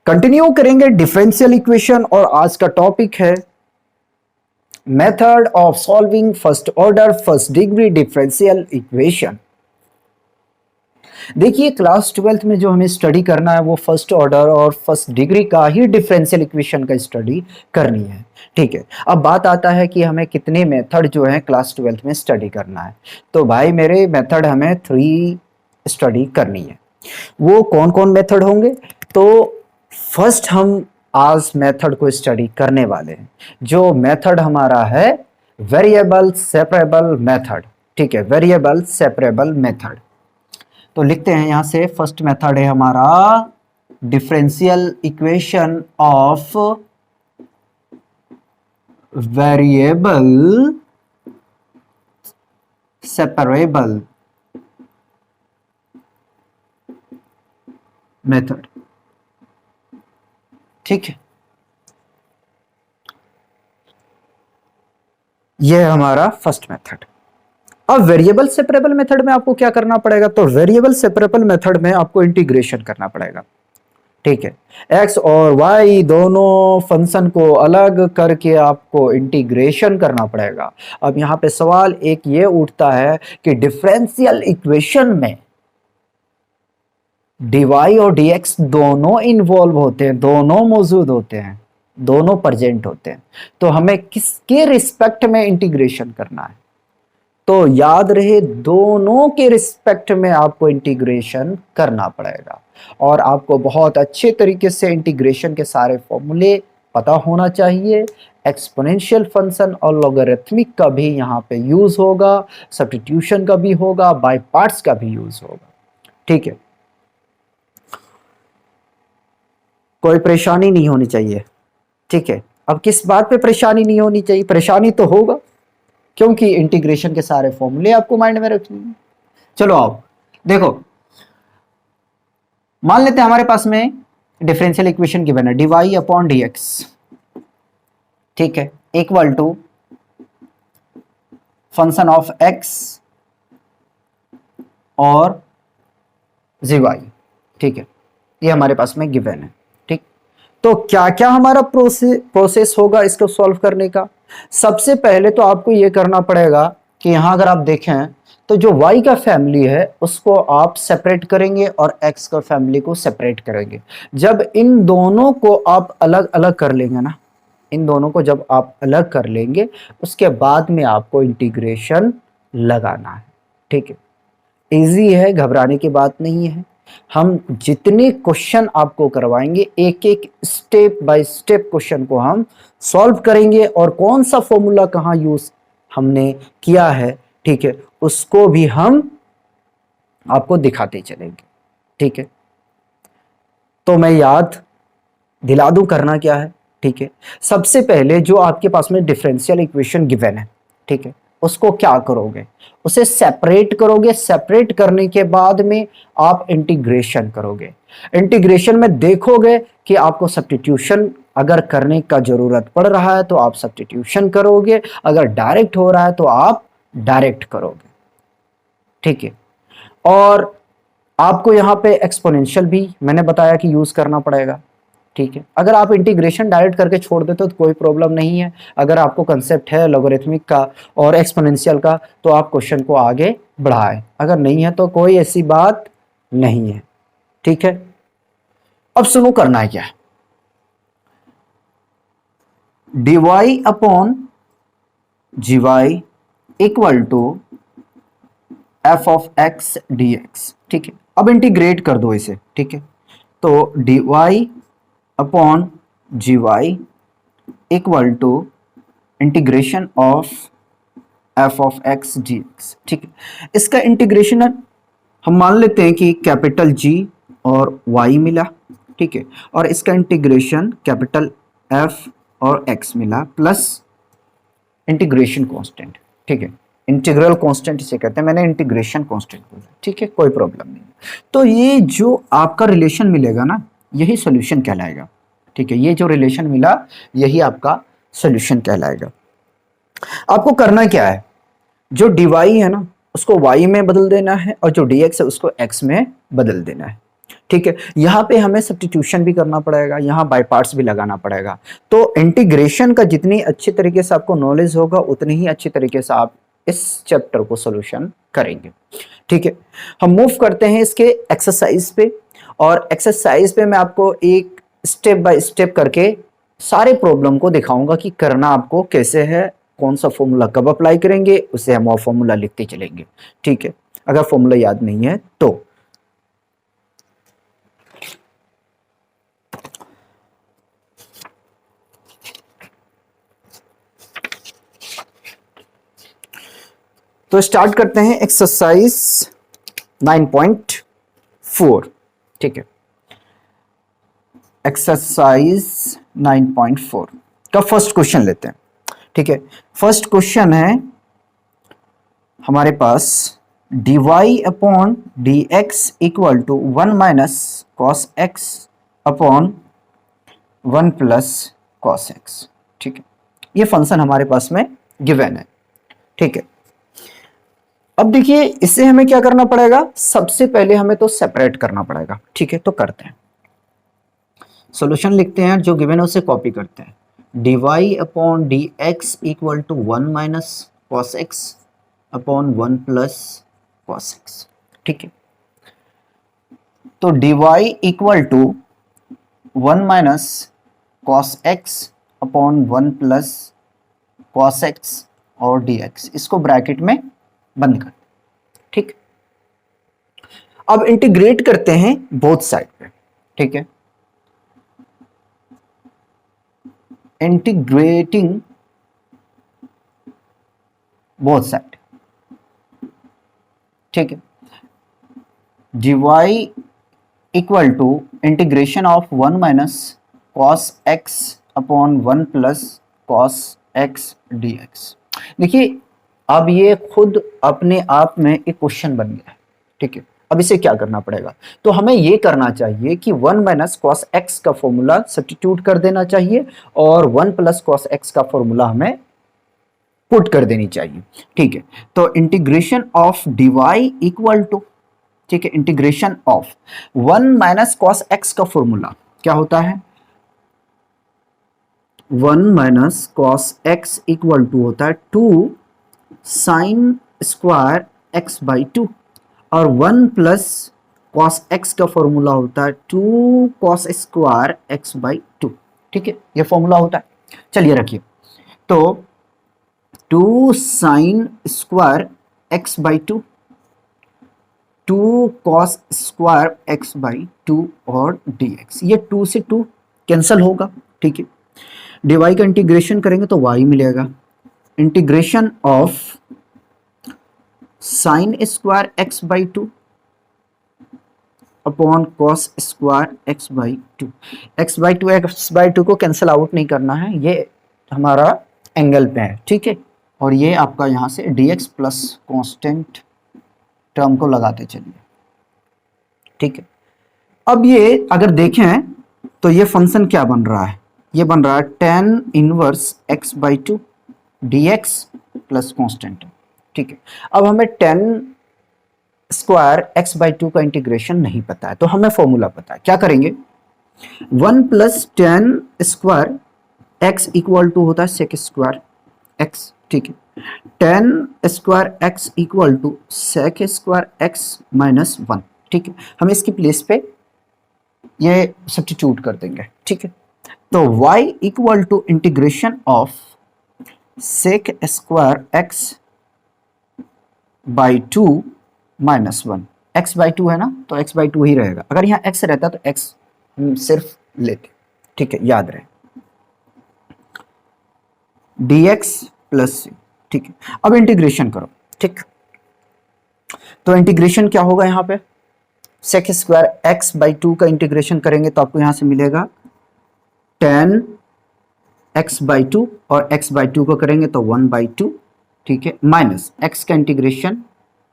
Continue करेंगे differential equation और आज का टॉपिक है method of solving first order first degree differential equation. देखिए क्लास 12th में जो हमें स्टडी करना है वो फर्स्ट ऑर्डर और फर्स्ट डिग्री का ही डिफरेंशियल इक्वेशन का स्टडी करनी है। ठीक है, अब बात आता है कि हमें कितने मेथड जो है क्लास 12th में स्टडी करना है। तो भाई मेरे मेथड हमें 3 स्टडी करनी है। वो कौन कौन मेथड होंगे? तो फर्स्ट हम आज मेथड को स्टडी करने वाले हैं जो मेथड हमारा है वेरिएबल सेपरेबल मेथड। ठीक है, वेरिएबल सेपरेबल मेथड। तो लिखते हैं यहां से, फर्स्ट मेथड है हमारा differential equation of variable separable method. ठीक है, यह है हमारा फर्स्ट मेथड। अब वेरिएबल सेपरेबल मेथड में आपको क्या करना पड़ेगा? तो वेरिएबल सेपरेबल मेथड में आपको इंटीग्रेशन करना पड़ेगा। ठीक है, एक्स और वाई दोनों फंक्शन को अलग करके आपको इंटीग्रेशन करना पड़ेगा। अब यहां पे सवाल एक ये उठता है कि डिफरेंशियल इक्वेशन में dy और dx दोनों इन्वॉल्व होते हैं, दोनों मौजूद होते हैं, दोनों प्रेजेंट होते हैं। तो हमें किसके रिस्पेक्ट में इंटीग्रेशन करना है? तो याद रहे दोनों के रिस्पेक्ट में आपको इंटीग्रेशन करना पड़ेगा और आपको बहुत अच्छे तरीके से इंटीग्रेशन के सारे फॉर्मूले पता होना चाहिए। एक्सपोनेंशियल फंक्शन और लॉगरिथमिक का भी यहाँ पे यूज होगा, सब्स्टिट्यूशन का भी होगा, बाय पार्ट्स का भी यूज होगा। ठीक है, कोई परेशानी नहीं होनी चाहिए। ठीक है, अब किस बात पे परेशानी नहीं होनी चाहिए? परेशानी तो होगा क्योंकि इंटीग्रेशन के सारे फॉर्मूले आपको माइंड में रखने हैं। चलो आओ देखो, मान लेते हैं हमारे पास में डिफरेंशियल इक्वेशन गिवन है dy अपॉन dx। ठीक है, equal to function of x और gy। ठीक है, ये हमारे पास में गिवन है। ठीक, तो क्या क्या हमारा प्रोसेस होगा इसको सॉल्व करने का? सबसे पहले तो आपको ये करना पड़ेगा कि यहां अगर आप देखें तो जो y का फैमिली है उसको आप सेपरेट करेंगे और x का फैमिली को सेपरेट करेंगे। जब इन दोनों को आप अलग अलग कर लेंगे ना, इन दोनों को जब आप अलग कर लेंगे उसके बाद में आपको इंटीग्रेशन लगाना है। ठीक है, इजी है, घबराने की बात नहीं है। हम जितने क्वेश्चन आपको करवाएंगे एक एक स्टेप बाय स्टेप क्वेश्चन को हम सॉल्व करेंगे और कौन सा फॉर्मूला कहां यूज हमने किया है, ठीक है, उसको भी हम आपको दिखाते चलेंगे। ठीक है, तो मैं याद दिला दूं करना क्या है। ठीक है, सबसे पहले जो आपके पास में डिफरेंशियल इक्वेशन गिवन है, ठीक है, उसको क्या करोगे? उसे सेपरेट करोगे। सेपरेट करने के बाद में आप इंटीग्रेशन करोगे। इंटीग्रेशन में देखोगे कि आपको सब्स्टिट्यूशन अगर करने का जरूरत पड़ रहा है तो आप सब्स्टिट्यूशन करोगे, अगर डायरेक्ट हो रहा है तो आप डायरेक्ट करोगे। ठीक है, और आपको यहां पे एक्सपोनेंशियल भी मैंने बताया कि यूज करना पड़ेगा। ठीक है, अगर आप इंटीग्रेशन डायरेक्ट करके छोड़ देते हो तो कोई प्रॉब्लम नहीं है। अगर आपको कंसेप्ट है लॉगरिथमिक का और एक्सपोनेंशियल का तो आप क्वेश्चन को आगे बढ़ाएं, अगर नहीं है तो कोई ऐसी बात नहीं है। ठीक है, अब सुनो करना है क्या है। dy upon gy equal to f of x dx। ठीक है, अब इंटीग्रेट कर दो इसे। ठीक है, तो dy upon g y equal to integration of f of x d x. ठीक है, इसका इंटीग्रेशन हम मान लेते हैं कि कैपिटल जी और वाई मिला। ठीक है, और इसका इंटीग्रेशन कैपिटल एफ और एक्स मिला प्लस इंटीग्रेशन कांस्टेंट। ठीक है, इंटीग्रल कांस्टेंट इसे कहते हैं, मैंने इंटीग्रेशन कांस्टेंट बोला। ठीक है, कोई प्रॉब्लम नहीं। तो ये जो आपका रिलेशन मिलेगा ना, यही सॉल्यूशन कहलाएगा। ठीक है, ये जो रिलेशन मिला यही आपका सॉल्यूशन कहलाएगा। आपको करना क्या है, जो dy है ना उसको y में बदल देना है और जो dx है उसको x में बदल देना है। ठीक है, यहाँ पे हमें सब्स्टिट्यूशन भी करना पड़ेगा, यहाँ बाय पार्ट्स भी लगाना पड़ेगा। तो इंटीग्रेशन का जितनी अच्छी तरीके से आपको नॉलेज होगा उतनी ही अच्छी तरीके से आप इस चैप्टर को सोल्यूशन करेंगे। ठीक है, हम मूव करते हैं इसके एक्सरसाइज पे, और एक्सरसाइज पे मैं आपको एक स्टेप बाय स्टेप करके सारे प्रॉब्लम को दिखाऊंगा कि करना आपको कैसे है, कौन सा फॉर्मूला कब अप्लाई करेंगे, उसे हम वो फॉर्मूला लिखते चलेंगे। ठीक है, अगर फॉर्मूला याद नहीं है तो स्टार्ट करते हैं एक्सरसाइज 9.4। ठीक है, एक्सरसाइज 9.4 का फर्स्ट क्वेश्चन लेते हैं। ठीक है, फर्स्ट क्वेश्चन है हमारे पास dy upon dx equal to 1 minus cos x upon 1 plus cos x. ठीक है, ये फंक्शन हमारे पास में गिवन है। ठीक है, अब देखिए इससे हमें क्या करना पड़ेगा, सबसे पहले हमें तो सेपरेट करना पड़ेगा। ठीक है, तो करते हैं, सॉल्यूशन लिखते हैं, जो गिवन है उसे कॉपी करते हैं। dy upon d x equal to 1 minus cos x upon 1 plus cos x. ठीक है, तो dy equal to 1 minus cos x upon 1 plus cos x और dx, इसको ब्रैकेट में बंद कर। ठीक, अब इंटीग्रेट करते हैं बोथ साइड पे। ठीक है, इंटीग्रेटिंग बोथ साइड। ठीक है, dy equal to integration of 1 minus cos x upon 1 plus cos x dx। देखिए अब ये खुद अपने आप में एक क्वेश्चन बन गया है। ठीक है, अब इसे क्या करना पड़ेगा, तो हमें ये करना चाहिए कि 1 माइनस कॉस एक्स का फॉर्मूला सब्स्टिट्यूट कर देना चाहिए और 1 प्लस कॉस एक्स का फॉर्मूला हमें पुट कर देनी चाहिए। ठीक है, तो integration of dy equal to, ठीक है, integration of 1 minus cos x का फॉर्मूला क्या होता है, 1 minus cos x equal to होता है 2 साइन स्क्वायर एक्स बाई 2, और 1 प्लस कॉस एक्स का फॉर्मूला होता है 2 कॉस स्क्वायर एक्स बाई 2। ठीक है, ये फॉर्मूला होता है। चलिए रखिए, तो 2 sine square x by 2, 2 cos square x by 2 और dx, ये 2 से 2 कैंसिल होगा। ठीक है, dy का इंटीग्रेशन करेंगे तो y मिलेगा, integration of sine square x by 2 upon cos square x by 2। X by two को कैंसिल आउट नहीं करना है, ये हमारा एंगल पे है। ठीक है, और ये आपका यहाँ से dx प्लस कॉन्स्टेंट टर्म को लगाते चलिए। ठीक है, अब ये अगर देखें तो ये फंक्शन क्या बन रहा है, ये बन रहा है tan inverse x by 2 dx plus constant. ठीक है, अब हमें tan स्क्वायर x बाई 2 का इंटीग्रेशन नहीं पता है, तो हमें फॉर्मूला पता है, क्या करेंगे, 1 plus tan square x equal to होता है sec स्क्वायर x। ठीक है, tan square x equal to sec square x minus 1। ठीक है, हम इसकी प्लेस पे ये सब्स्टिट्यूट कर देंगे। ठीक है, तो y equal to integration of sec square x by 2 minus 1, x by 2 है ना, तो x बाई 2 ही रहेगा, अगर यहाँ x रहता तो x हम सिर्फ लेते। ठीक है, याद रहे dx प्लस c। ठीक है, अब इंटीग्रेशन करो। ठीक, तो इंटीग्रेशन क्या होगा, यहाँ पे sec स्क्वायर x बाई 2 का इंटीग्रेशन करेंगे तो आपको यहाँ से मिलेगा tan x बाई 2, और x बाई 2 को करेंगे तो 1 बाई 2। ठीक है, माइनस x का इंटीग्रेशन,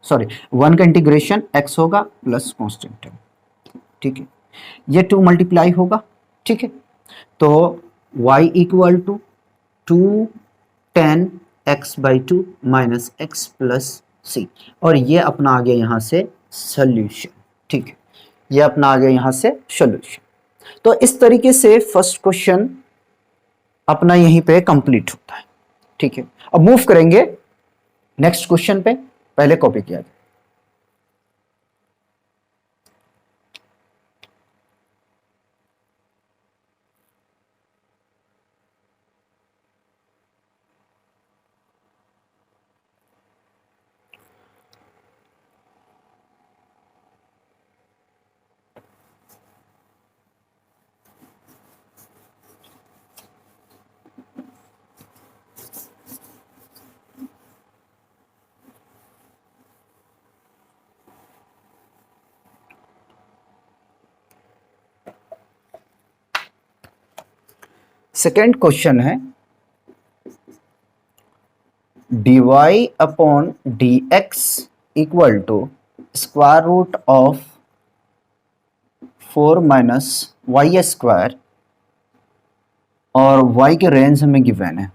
सॉरी 1 का इंटीग्रेशन x होगा प्लस कॉन्स्टेंट। ठीक है, ये 2 मल्टीप्लाई होगा। ठीक है, तो y equal to 2 tan x by 2 minus x plus c, और ये अपना आ गया यहाँ से सोल्यूशन। ठीक है, ये अपना आ गया यहां से सॉल्यूशन। तो इस तरीके से फर्स्ट क्वेश्चन अपना यहीं पे कंप्लीट होता है। ठीक है, अब मूव करेंगे नेक्स्ट क्वेश्चन पे। पहले कॉपी किया जाए। सेकेंड क्वेश्चन है dy upon dx equal to square root of 4 minus y square और y के रेंज हमें गिवन है।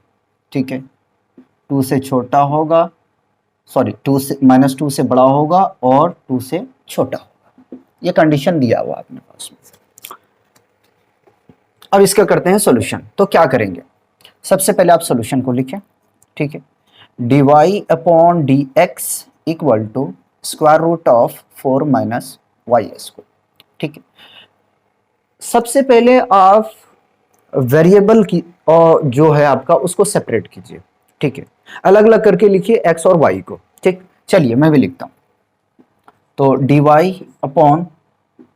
ठीक है, 2 से छोटा होगा, सॉरी 2 से -2 से बड़ा होगा और 2 से छोटा होगा। ये कंडीशन दिया हुआ अपने पास में। अब इसका करते हैं सॉल्यूशन। तो क्या करेंगे, सबसे पहले आप सॉल्यूशन को लिखें। ठीक है, dy upon dx equal to square root of 4 minus y square. ठीक है, सबसे पहले आप वेरिएबल की और जो है आपका उसको सेपरेट कीजिए। ठीक है, अलग अलग करके लिखिए x और y को। ठीक, चलिए मैं भी लिखता हूं। तो dy upon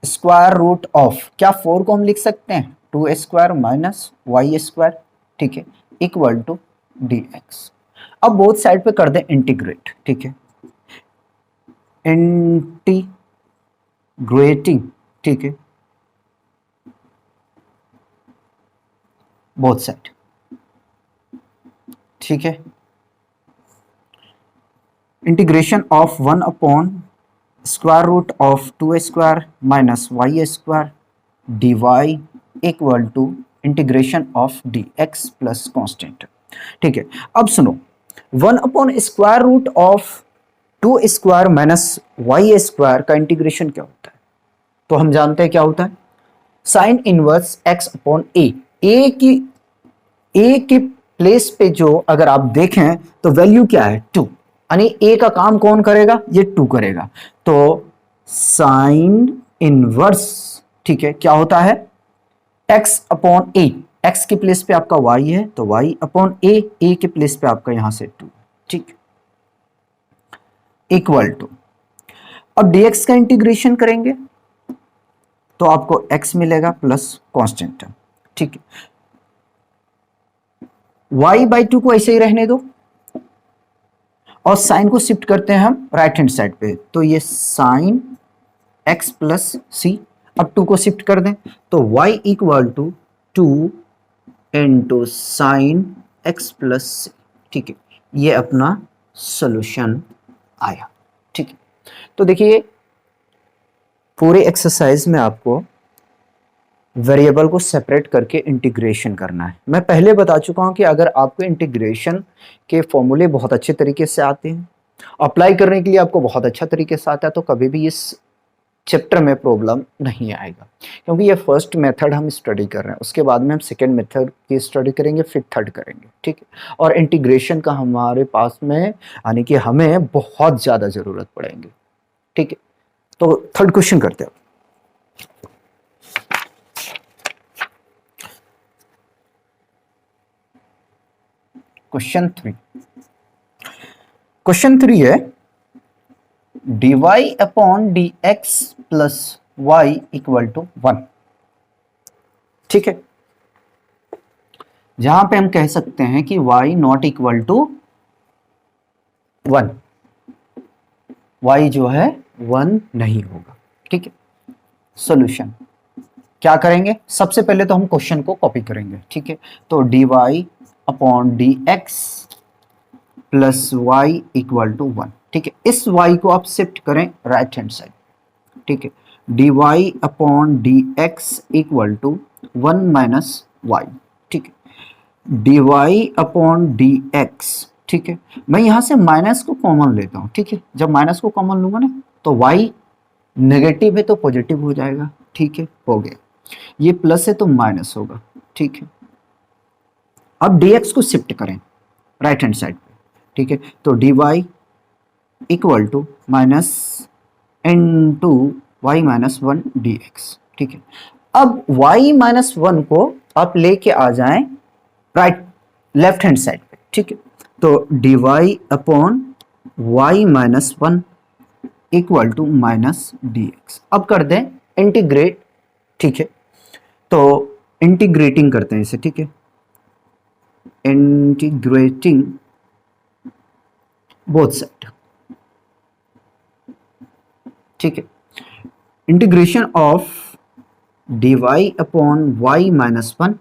square root of, क्या 4 को हम लिख सकते हैं 2 स्क्वायर माइनस वाई स्क्वायर। ठीक है, इक्वल टू dx। अब बोथ साइड पे कर दें इंटीग्रेट। ठीक है, इंटीग्रेटिंग। ठीक है, बोथ साइड। ठीक है, integration of 1 upon square root of 2 square minus y square dy equal to integration of dx plus constant. ठीक है, अब सुनो, 1 upon square root of 2 square minus y square का इंटीग्रेशन क्या होता है? तो हम जानते हैं क्या होता है, साइन इनवर्स x अपॉन ए। ए की प्लेस पे जो अगर आप देखें तो वैल्यू क्या है 2, यानी ए का काम कौन करेगा, ये 2 करेगा। तो साइन इनवर्स, ठीक है, क्या होता है x अपॉन ए। x की प्लेस पे आपका y है तो y अपॉन ए, ए के प्लेस पे आपका यहां से 2। ठीक, इक्वल टू, अब dx का इंटीग्रेशन करेंगे तो आपको x मिलेगा प्लस कांस्टेंट। ठीक है, y बाई 2 को ऐसे ही रहने दो और साइन को शिफ्ट करते हैं हम राइट हैंड साइड पे। तो ये साइन x प्लस सी, अब 2 को शिफ्ट कर दें तो y equal to 2 into sine x plus c. ठीक है, ये अपना सॉल्यूशन आया। ठीक है, तो देखिए पूरे एक्सरसाइज में आपको वेरिएबल को सेपरेट करके इंटीग्रेशन करना है। मैं पहले बता चुका हूं कि अगर आपको इंटीग्रेशन के फॉर्मूले बहुत अच्छे तरीके से आते हैं, अप्लाई करने के लिए आपको बहुत अच्छा तरीके से आता है, तो कभी भी इस चैप्टर में प्रॉब्लम नहीं आएगा, क्योंकि ये फर्स्ट मेथड हम स्टडी कर रहे हैं। उसके बाद में हम सेकेंड मेथड की स्टडी करेंगे, फिर थर्ड करेंगे। ठीक है, और इंटीग्रेशन का हमारे पास में यानी कि हमें बहुत ज़्यादा ज़रूरत पड़ेगी। ठीक है, तो थर्ड क्वेश्चन करते हैं। क्वेश्चन 3 है dy upon dx plus y equal to 1। ठीक है, जहां पे हम कह सकते हैं कि y not equal to 1, y जो है 1 नहीं होगा। ठीक है, सॉल्यूशन क्या करेंगे, सबसे पहले तो हम क्वेश्चन को कॉपी करेंगे। ठीक है, तो dy upon dx plus y equal to 1। ठीक है, इस y को आप शिफ्ट करें राइट हैंड साइड। ठीक है, dy upon dx equal to 1 minus y। ठीक है, dy अपॉन dx। ठीक है, मैं यहां से माइनस को कॉमन लेता हूं। ठीक है, जब माइनस को कॉमन लूंगा ना तो y नेगेटिव है तो पॉजिटिव हो जाएगा, ठीक है, हो गया। ये प्लस है तो माइनस होगा, ठीक है। अब dx को शिफ्ट करें राइट हैंड साइड पे, ठीक है, तो dy equal to minus into y minus one d x, ठीक है। अब y माइनस वन को आप लेके आ जाएं राइट लेफ्ट हैंड साइड पे, ठीक है, तो dy upon y minus one equal to minus d x. अब कर दें इंटीग्रेट, ठीक है, तो इंटीग्रेटिंग करते हैं इसे, ठीक है, इंटीग्रेटिंग बोथ साइड, ठीक है, integration of dy upon y minus one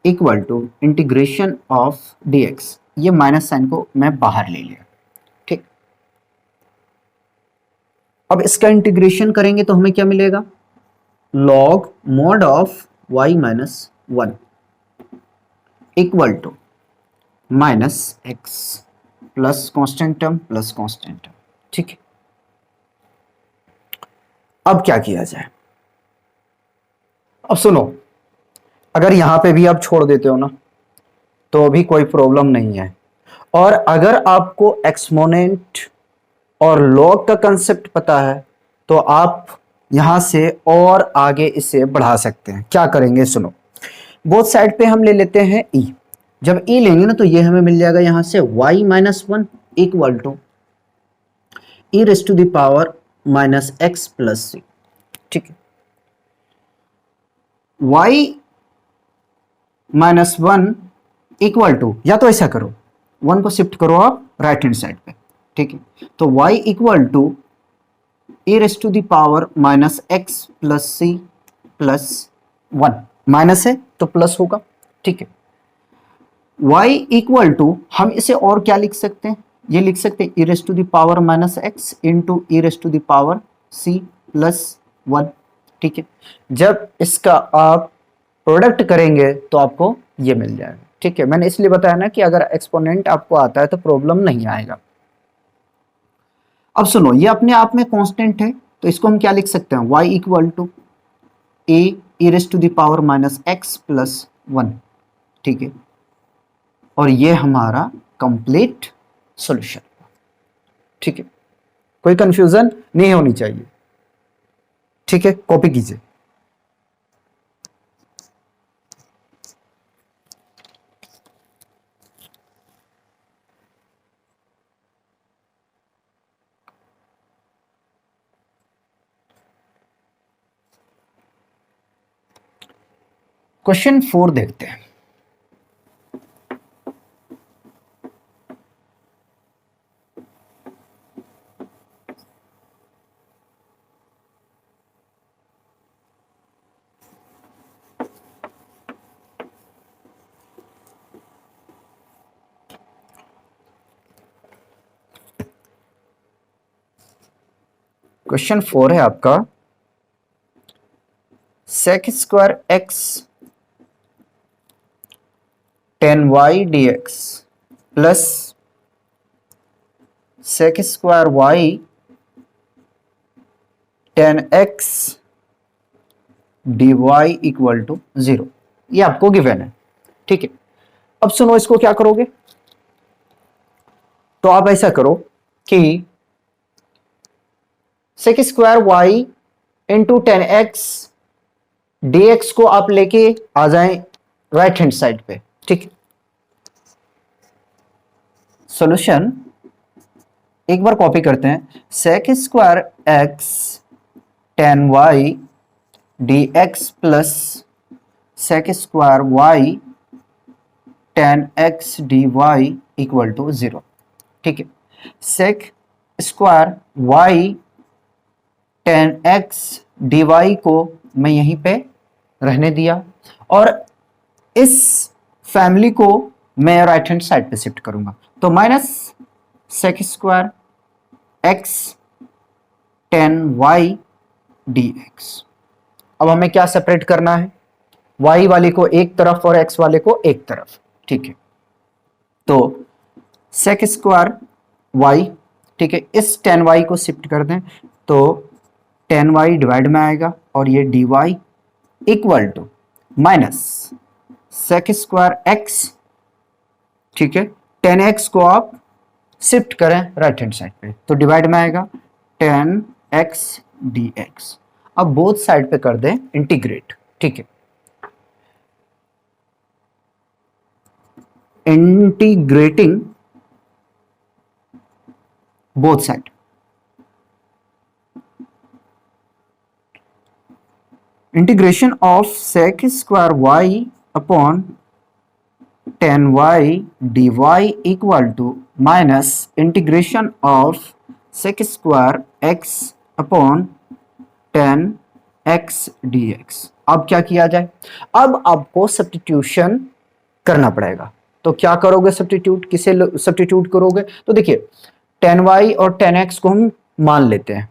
equal to integration of dx। ये माइनस साइन को मैं बाहर ले लिया, ठीक। अब इसका इंटीग्रेशन करेंगे तो हमें क्या मिलेगा, log mod of y minus one equal to minus x plus constant term plus constant term, ठीक है। अब क्या किया जाए, अब सुनो, अगर यहां पे भी आप छोड़ देते हो ना तो भी कोई प्रॉब्लम नहीं है, और अगर आपको एक्सपोनेंट और लॉग का कंसेप्ट पता है तो आप यहां से और आगे इसे बढ़ा सकते हैं। क्या करेंगे सुनो, बोथ साइड पे हम ले लेते हैं e। जब e लेंगे ना तो ये हमें मिल जाएगा यहां से y minus one equal to e raise to the power minus x plus c, ठीक है। y minus one equal to, या तो ऐसा करो, वन को शिफ्ट करो आप राइट हैंड साइड पे, ठीक है, तो y equal to a raise to the power minus x plus c plus one, minus है तो प्लस होगा, ठीक है। y इक्वल टू, हम इसे और क्या लिख सकते हैं, ये लिख सकते हैं e raise to the power minus x into e raise to the power c plus one, ठीक है। जब इसका आप प्रोडक्ट करेंगे तो आपको ये मिल जाएगा, ठीक है। मैंने इसलिए बताया ना कि अगर एक्सपोनेंट आपको आता है तो प्रॉब्लम नहीं आएगा। अब सुनो, ये अपने आप में कांस्टेंट है तो इसको हम क्या लिख सकते हैं, y equal to a e raise to the power minus x plus one, ठीक है, और ये हमारा कंप्लीट सॉल्यूशन, ठीक है। कोई कंफ्यूजन नहीं होनी चाहिए, ठीक है, कॉपी कीजिए। क्वेश्चन 4 देखते हैं। क्वेश्चन 4 है आपका, sec square x tan y d x plus sec square y tan x d y equal to zero, ये आपको गिवन है, ठीक है। अब सुनो, इसको क्या करोगे, तो आप ऐसा करो कि sec square y into tan x d x को आप लेके आ जाएं राइट हैंड साइड पे, ठीक। सॉल्यूशन एक बार कॉपी करते हैं, sec square x tan y d x plus sec square y tan x d y equal to zero, ठीक है। Sec square y tan x d y को मैं यहीं पे रहने दिया, और इस फैमिली को मैं राइट हैंड साइड पे शिफ्ट करूंगा, तो minus sec square x tan y d x. अब हमें क्या सेपरेट करना है, y वाले को एक तरफ और x वाले को एक तरफ, ठीक है। तो सेक स्क्वायर y, ठीक है, इस टेन वाई को शिफ्ट कर दें, तो 10y डिवाइड में आएगा और ये dy equal to minus sec square x, ठीक है। 10x को आप शिफ्ट करें राइट हैंड साइड पे तो डिवाइड में आएगा 10x dx। अब बोथ साइड पे कर दें इंटीग्रेट, ठीक है। Integrating both side, integration of sec square y upon 10y dy equal to minus integration of sec square x upon 10x dx। अब क्या किया जाए, अब आपको सब्स्टिट्यूशन करना पड़ेगा। तो क्या करोगे, सब्स्टिट्यूट किसे सब्स्टिट्यूट करोगे, तो देखिए 10y और 10x को हम मान लेते हैं,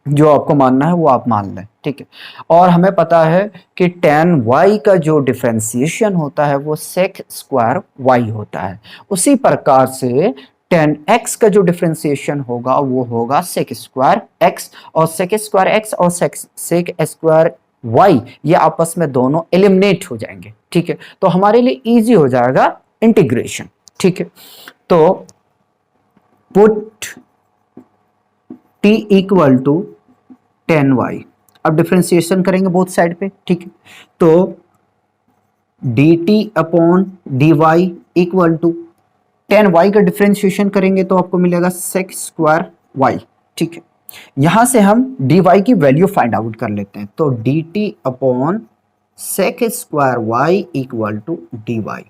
जो आपको मानना है वो आप मान लें, ठीक है। और हमें पता है कि 10y का जो डिफरेंशिएशन होता है वो सेक स्क्वायर y होता है। उसी प्रकार से 10x का जो डिफरेंशिएशन होगा वो होगा सेक स्क्वायर x, और सेक स्क्वायर x और सेक स्क्वायर y ये आपस में दोनों एलिमिनेट हो जाएंगे, ठीक है। तो हमारे लिए इजी हो जाएगा इंटीग्रेशन, ठीक है। तो put t equal to 10y, अब डिफरेंशिएशन करेंगे बोथ साइड पे, ठीक है। तो dt upon dy equal to 10y का डिफरेंशिएशन करेंगे तो आपको मिलेगा सेक स्क्वायर y, ठीक है। यहां से हम dy की वैल्यू फाइंड आउट कर लेते हैं, तो dt upon sec square y equal to dy।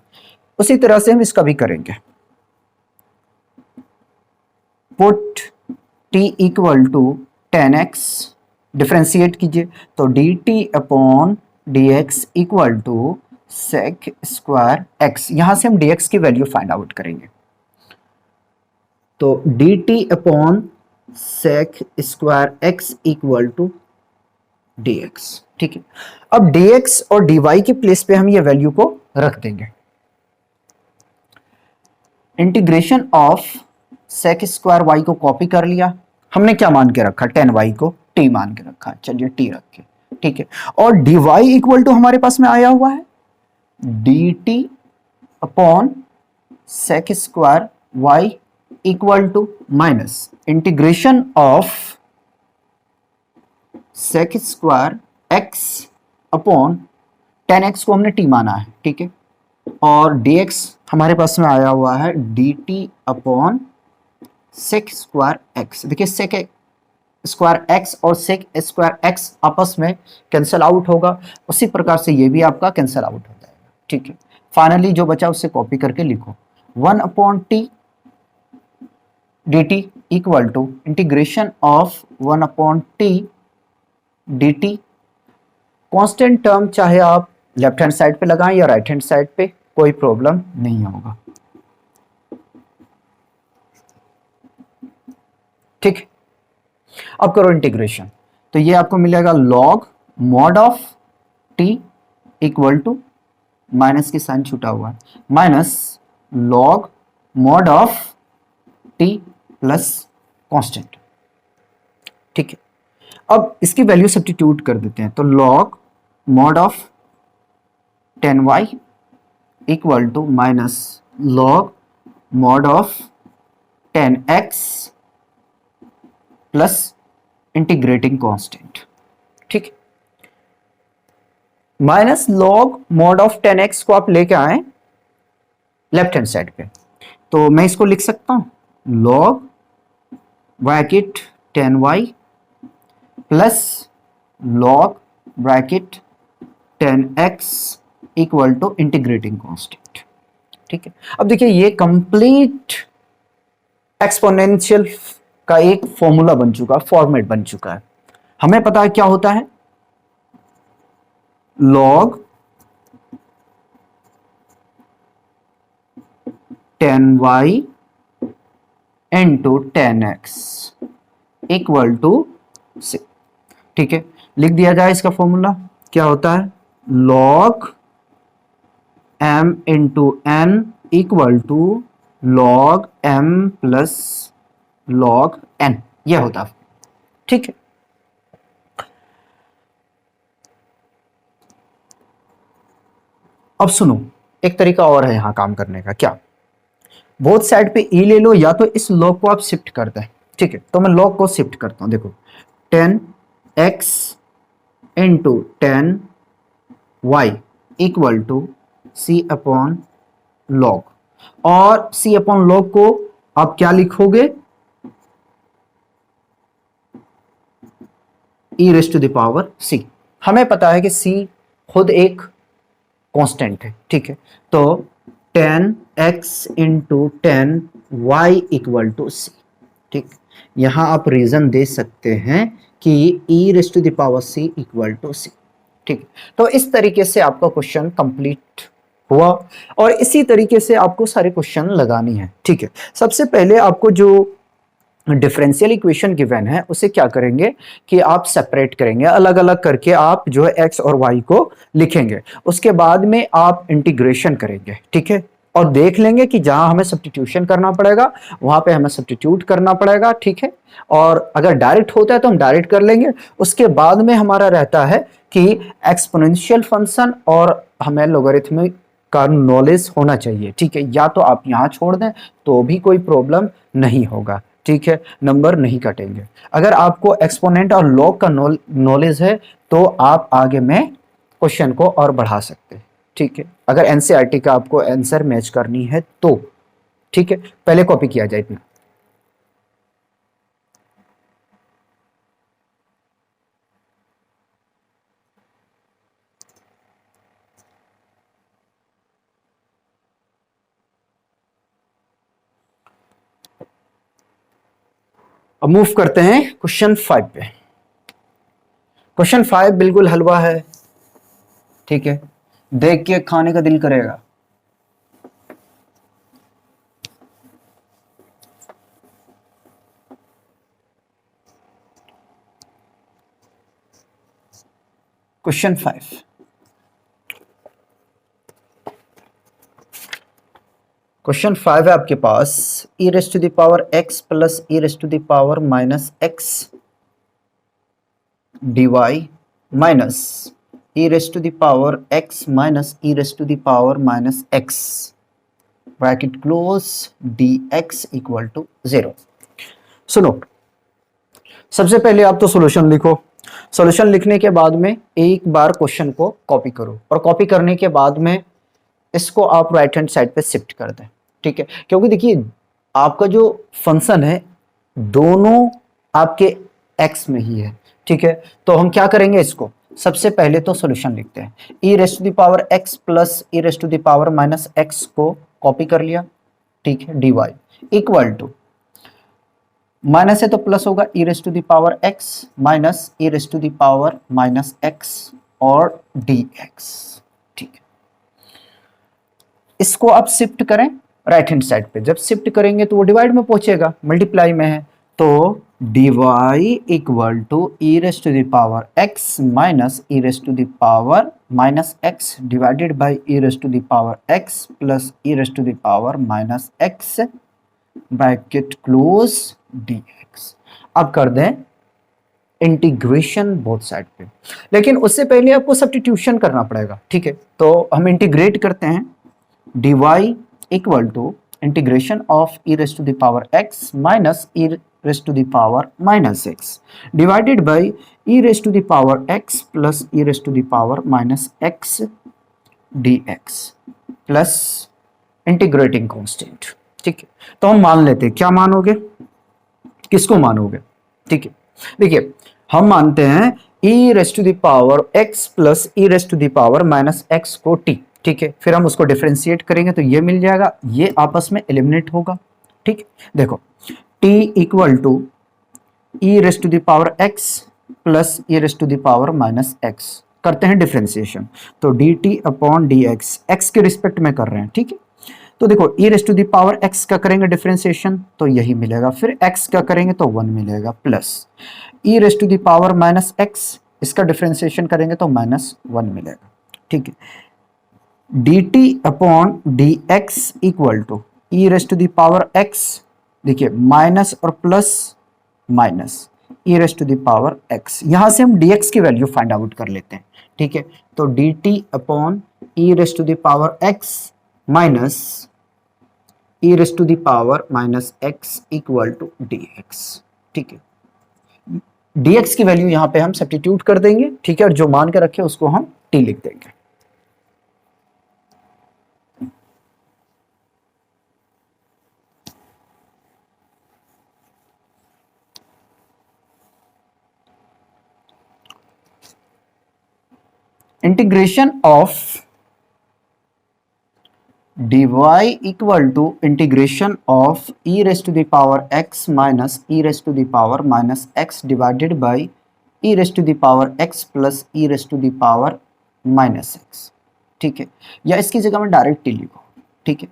उसी तरह से हम इसका भी करेंगे, put t equal to 10x, differentiate कीजिए तो dt upon dx equal to sec square x। यहां से हम dx की वैल्यू फाइंड आउट करेंगे, तो dt upon sec square x equal to dx, ठीक है। अब dx और dy के प्लेस पे हम ये वैल्यू को रख देंगे। Integration of sec square y को कॉपी कर लिया, हमने क्या मान के रखा, 10y को t मान के रखा, चलिए t रखे, ठीक है। और dy इक्वल टू हमारे पास में आया हुआ है dt upon sec square y equal to minus integration of sec square x upon 10x को हमने t माना है, ठीक है। और dx हमारे पास में आया हुआ है dt upon sec square x। देखिए सेक स्क्वायर x और सेक स्क्वायर x आपस में कैंसिल आउट होगा, उसी प्रकार से ये भी आपका कैंसिल आउट हो जाएगा, ठीक है। फाइनली जो बचा उससे कॉपी करके लिखो 1 upon t dt equal to integration of 1 upon t dt। Constant term चाहे आप लेफ्ट हैंड साइड पे लगाएं या राइट हैंड साइड पे, कोई प्रॉब्लम नहीं होगा, ठीक। अब करो इंटीग्रेशन, तो ये आपको मिलेगा log mod of t equal to, minus की साइन छूटा हुआ है, minus log mod of t plus constant, ठीक है। अब इसकी वैल्यू सब्स्टिट्यूट कर देते हैं, तो log mod of 10y equal to minus log mod of 10x plus integrating constant, ठीक। Minus log mod of 10x को आप लेके आए लेफ्ट हैंड साइड पे, तो मैं इसको लिख सकता हूं log bracket 10y plus log bracket 10x equal to integrating constant, ठीक है। अब देखिए ये कंप्लीट एक्सपोनेंशियल का एक फॉर्मूला बन चुका, फॉर्मेट बन चुका है। हमें पता है क्या होता है, log 10y into 10x equal to 6, ठीक है। लिख दिया जाए इसका फॉर्मूला, क्या होता है log m into n equal to log m plus log n, यह होता है, ठीक है। अब सुनो, एक तरीका और है यहाँ काम करने का। क्या? बोथ साइड पे ई ले लो, या तो इस लॉग को आप शिफ्ट कर दें। ठीक है, तो मैं लॉग को शिफ्ट करता हूं। देखो 10x into 10y equal to c upon log, और सी अपॉन लॉग को आप क्या लिखोगे? E raise to the power c. हमें पता है कि सी खुद एक कांस्टेंट है। ठीक है, तो 10x into 10y equal to c. ठीक, यहां आप रीजन दे सकते हैं कि e raise to the power c equal to c. ठीक, तो इस तरीके से आपका क्वेश्चन कंप्लीट हुआ, और इसी तरीके से आपको सारे क्वेश्चन लगानी है। ठीक है, सबसे पहले आपको जो डिफरेंशियल इक्वेशन गिवन है उसे क्या करेंगे कि आप सेपरेट करेंगे, अलग अलग करके आप जो है एक्स और वाई को लिखेंगे। उसके बाद में आप इंटीग्रेशन करेंगे। ठीक है, और देख लेंगे कि जहां हमें सब्स्टिट्यूशन करना पड़ेगा वहां पे हमें सब्स्टिट्यूट करना पड़ेगा। ठीक है, और अगर डायरेक्ट होता है तो हम डायरेक्ट कर लेंगे। उसके बाद में हमारा रहता है कि एक्सपोनेंशियल फंक्शन और हमें लोगरिथमिक का नॉलेज होना चाहिए। ठीक है, या तो आप यहां छोड़ दें तो भी कोई प्रॉब्लम नहीं होगा। ठीक है, नंबर नहीं कटेंगे। अगर आपको एक्सपोनेंट और लॉग का नॉलेज है तो आप आगे में क्वेश्चन को और बढ़ा सकते हैं। ठीक है, अगर एनसीईआरटी का आपको आंसर मैच करनी है तो। ठीक है, पहले कॉपी किया जाए इतना। अब मूव करते हैं क्वेश्चन 5 पे। क्वेश्चन 5 बिल्कुल हलवा है। ठीक है, देख के खाने का दिल करेगा। क्वेश्चन 5, क्वेश्चन 5 है आपके पास, e raise to the power x plus e raise to the power minus x dy minus e raise to the power x minus e raise to the power minus x bracket close dx equal to 0। सुनो, सबसे पहले आप तो solution लिखो। Solution लिखने के बाद में एक बार क्वेश्चन को कॉपी करो, और कॉपी करने के बाद में इसको आप राइट हैंड साइड पे शिफ्ट कर दें। ठीक है, क्योंकि देखिए आपका जो फंक्शन है दोनों आपके x में ही है। ठीक है, तो हम क्या करेंगे, इसको सबसे पहले तो सॉल्यूशन लिखते हैं। E raise to the power x plus e raise to the power minus x को कॉपी कर लिया। ठीक है, dy इक्वल टू, माइनस है तो प्लस होगा, e raise to the power x minus e raise to the power minus x और dx। ठीक है, इसको आप शिफ्ट करें राइट हैंड साइड पे। जब शिफ्ट करेंगे तो वो डिवाइड में पहुंचेगा, मल्टीप्लाई में है, तो dy equal to e raise to the power x minus e raise to the power minus x divided by e raise to the power x plus e raise to the power minus x bracket close dx। अब कर दें integration both side पे, लेकिन उससे पहले आपको substitution करना पड़ेगा। ठीक है, तो हम इंटीग्रेट करते हैं। dy equal to integration of e raise to the power x minus e raise to the power minus x divided by e raise to the power x plus e raise to the power minus x dx plus integrating constant. ठीक है, तो हम मान लेते हैं, क्या मानोगे, किसको मानोगे? ठीक है, देखिए हम मानते हैं e raise to the power x plus e raise to the power minus x को t। ठीक है, फिर हम उसको डिफरेंशिएट करेंगे तो ये मिल जाएगा, ये आपस में एलिमिनेट होगा। ठीक, देखो t equal to e raise to the power x plus e raise to the power minus x, करते हैं डिफरेंशिएशन, तो dt अपॉन dx x के रिस्पेक्ट में कर रहे हैं। ठीक है, तो देखो e raise to the power x का करेंगे डिफरेंशिएशन तो यही मिलेगा, फिर x का करेंगे तो 1 मिलेगा, plus e raise to the power minus x इसका डिफरेंशिएशन करेंगे तो माइनस 1 मिलेगा। ठीक है, dt upon dx equal to e raise to the power x, देखिए माइनस और plus minus e raise to the power x, यहां से हम dx की वैल्यू फाइंड आउट कर लेते हैं। ठीक है, तो dt upon e raise to the power x minus e raise to the power minus x equal to d x. ठीक है, dx की वैल्यू यहां पे हम सब्स्टिट्यूट कर देंगे। ठीक है, और जो मान के रखे उसको हम t लिख देंगे। Integration of dy equal to integration of e raise to the power x minus e raise to the power minus x divided by e raise to the power x plus e raise to the power minus x। ठीक है, या इसकी जगह में direct t लिखो। ठीक है,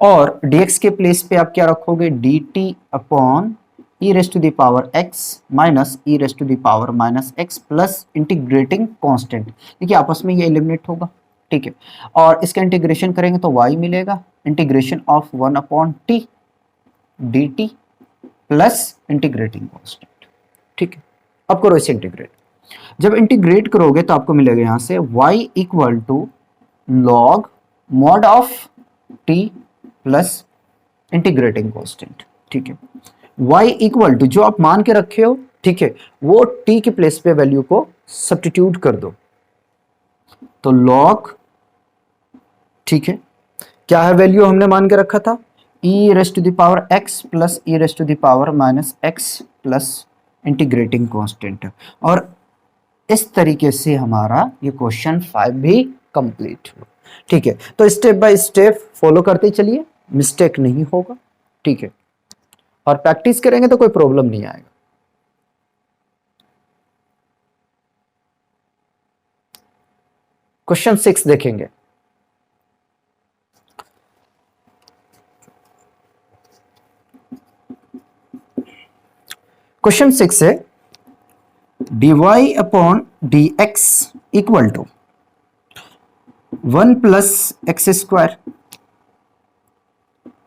और dx के प्लेस पे आप क्या रखोगे, dt upon e raise to the power x minus e raise to the power minus x plus integrating constant. देखिए आपस में ये एलिमिनेट होगा। ठीक है, और इसका इंटीग्रेशन करेंगे तो y मिलेगा, integration of 1 upon t d T plus integrating constant. ठीक है, अब करो इसे इंटीग्रेट। जब इंटीग्रेट करोगे तो आपको मिलेगा यहां से y equal to log mod of t plus integrating constant. ठीक है, y इक्वल टू जो आप मान के रखे हो, ठीक है, वो t के प्लेस पे वैल्यू को सब्स्टिट्यूट कर दो, तो लॉग, ठीक है, क्या है वैल्यू हमने मान के रखा था, e raise to the power x plus e raise to the power minus x plus integrating constant. और इस तरीके से हमारा ये क्वेश्चन 5 भी कंप्लीट हुआ। ठीक है, तो स्टेप बाय स्टेप फॉलो करते चलिए, मिस्टेक नहीं होगा। ठीक है, और प्रैक्टिस करेंगे तो कोई प्रॉब्लम नहीं आएगा। क्वेश्चन 6 देखेंगे। क्वेश्चन 6 है dy upon dx equal to 1 plus x square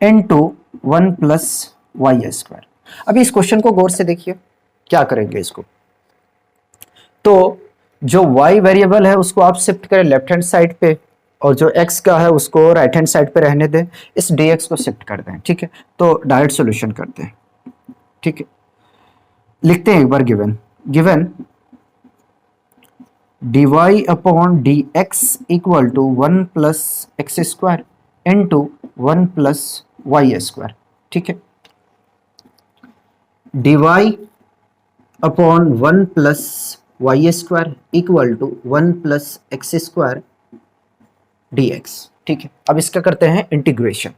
into 1 plus y square. अभी इस क्वेश्चन को गौर से देखिए, क्या करेंगे इसको, तो जो y वेरिएबल है उसको आप शिफ्ट करें लेफ्ट हैंड साइड पे, और जो x का है उसको राइट हैंड साइड पे रहने दें, इस dx को शिफ्ट कर दें। ठीक है, तो डायरेक्ट सॉल्यूशन करते हैं। ठीक है, लिखते हैं एक बार given dy upon dx equal to 1 plus x square into 1 plus y square. ठीक है, dy upon 1 plus y square equal to 1 plus x square dx। ठीक है, अब इसका करते हैं इंटीग्रेशन।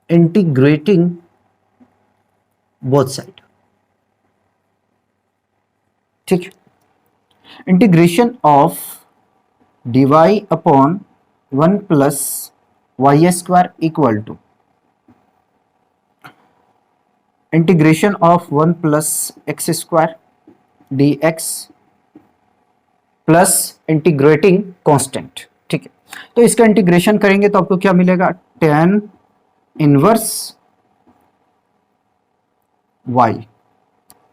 Integrating both side. ठीक है, integration of dy upon 1 plus y square equal to integration of 1 plus x square dx plus integrating constant. ठीक है, तो इसका इंटीग्रेशन करेंगे तो आपको क्या मिलेगा, tan इनवर्स y।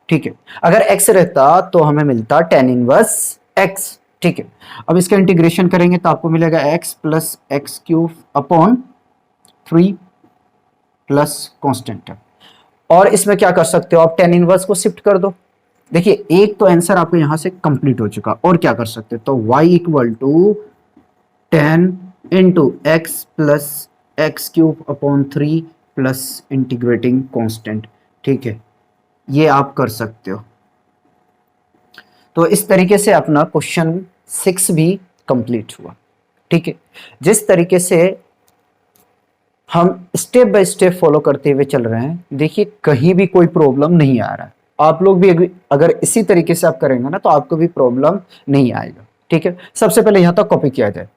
ठीक है, अगर x रहता तो हमें मिलता tan इनवर्स x। ठीक है, अब इसका इंटीग्रेशन करेंगे तो आपको मिलेगा x plus x cube upon 3 plus constant. और इसमें क्या कर सकते हो आप, tan इनवर्स को शिफ्ट कर दो। देखिए एक तो आंसर आपको यहां से कंप्लीट हो चुका, और क्या कर सकते हो, तो y equal to tan into x plus x cube upon 3 plus integrating constant. ठीक है, ये आप कर सकते हो। तो इस तरीके से अपना क्वेश्चन 6 भी कंप्लीट हुआ। ठीक है, जिस तरीके से हम स्टेप बाय स्टेप फॉलो करते हुए चल रहे हैं, देखिए कहीं भी कोई प्रॉब्लम नहीं आ रहा है। आप लोग भी अगर इसी तरीके से आप करेंगे ना तो आपको भी प्रॉब्लम नहीं आएगा। ठीक है, सबसे पहले यहां तक कॉपी किया जाए।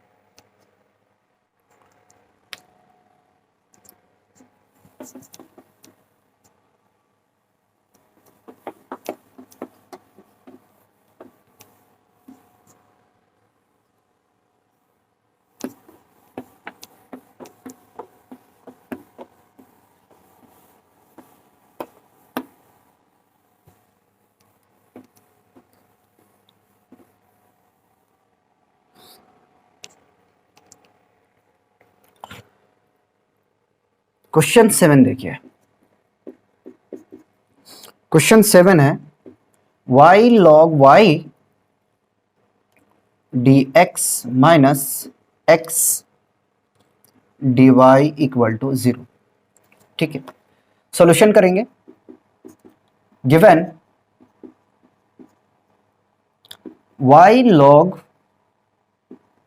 क्वेश्चन 7 देखिए, क्वेश्चन 7 है y log y dx minus x dy equal to 0। ठीक है, सॉल्यूशन करेंगे। Given y log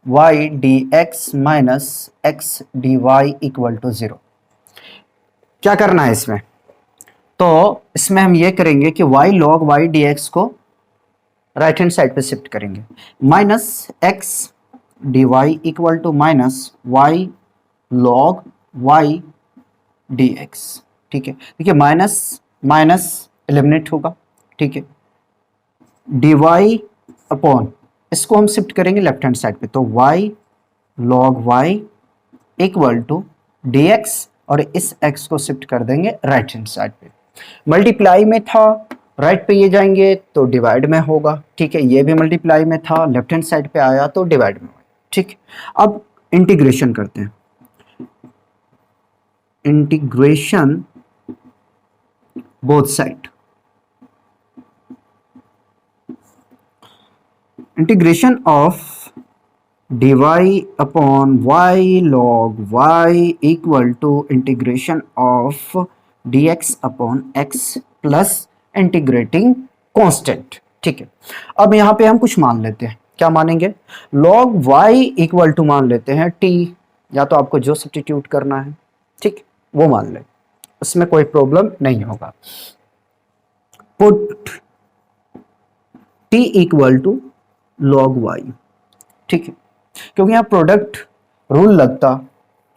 y dx minus x dy equal to 0। क्या करना है इसमें? तो इसमें हम ये करेंगे कि y log y dx को राइट हैंड साइड पे शिफ्ट करेंगे, minus x dy equal to minus y log y dx। ठीक है, देखिए माइनस माइनस एलिमिनेट होगा। ठीक है, dy अपॉन इसको हम शिफ्ट करेंगे लेफ्ट हैंड साइड पे, तो y log y equal to dx और इस x को शिफ्ट कर देंगे राइट हैंड साइड पे। मल्टीप्लाई में था, राइट पे ये जाएंगे तो डिवाइड में होगा। ठीक है, ये भी मल्टीप्लाई में था, लेफ्ट हैंड साइड पे आया तो डिवाइड में होगा। ठीक, अब इंटीग्रेशन करते हैं। Integration both side, integration of dy upon y log y equal to integration of dx upon x plus integrating constant. ठीक है, अब यहां पे हम कुछ मान लेते हैं। क्या मानेंगे? log y इक्वल टू मान लेते हैं t, या तो आपको जो सब्स्टिट्यूट करना है ठीक वो मान ले, उसमें कोई प्रॉब्लम नहीं होगा। Put t equal to log y। ठीक है, क्योंकि यहाँ प्रोडक्ट रूल लगता,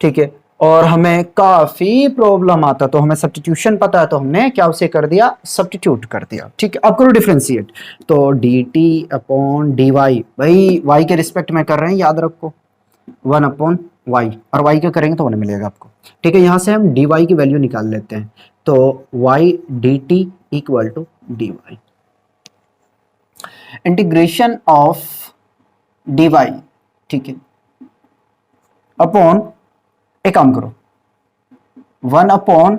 ठीक है, और हमें काफी प्रॉब्लम आता, तो हमें सब्स्टिट्यूशन पता है तो हमने क्या उसे कर दिया, सब्स्टिट्यूट कर दिया। ठीक है, अब करो डिफरेंशिएट, तो dt अपॉन dy, भाई y के रिस्पेक्ट में कर रहे हैं, याद रखो 1 अपॉन y, और y का करेंगे तो 1 मिलेगा आपको। ठीक है, यहां से हम dy की वैल्यू निकाल लेते हैं, तो y dt equal to dy। Integration of dy, ठीक है, अपॉन एक काम करो 1 अपॉन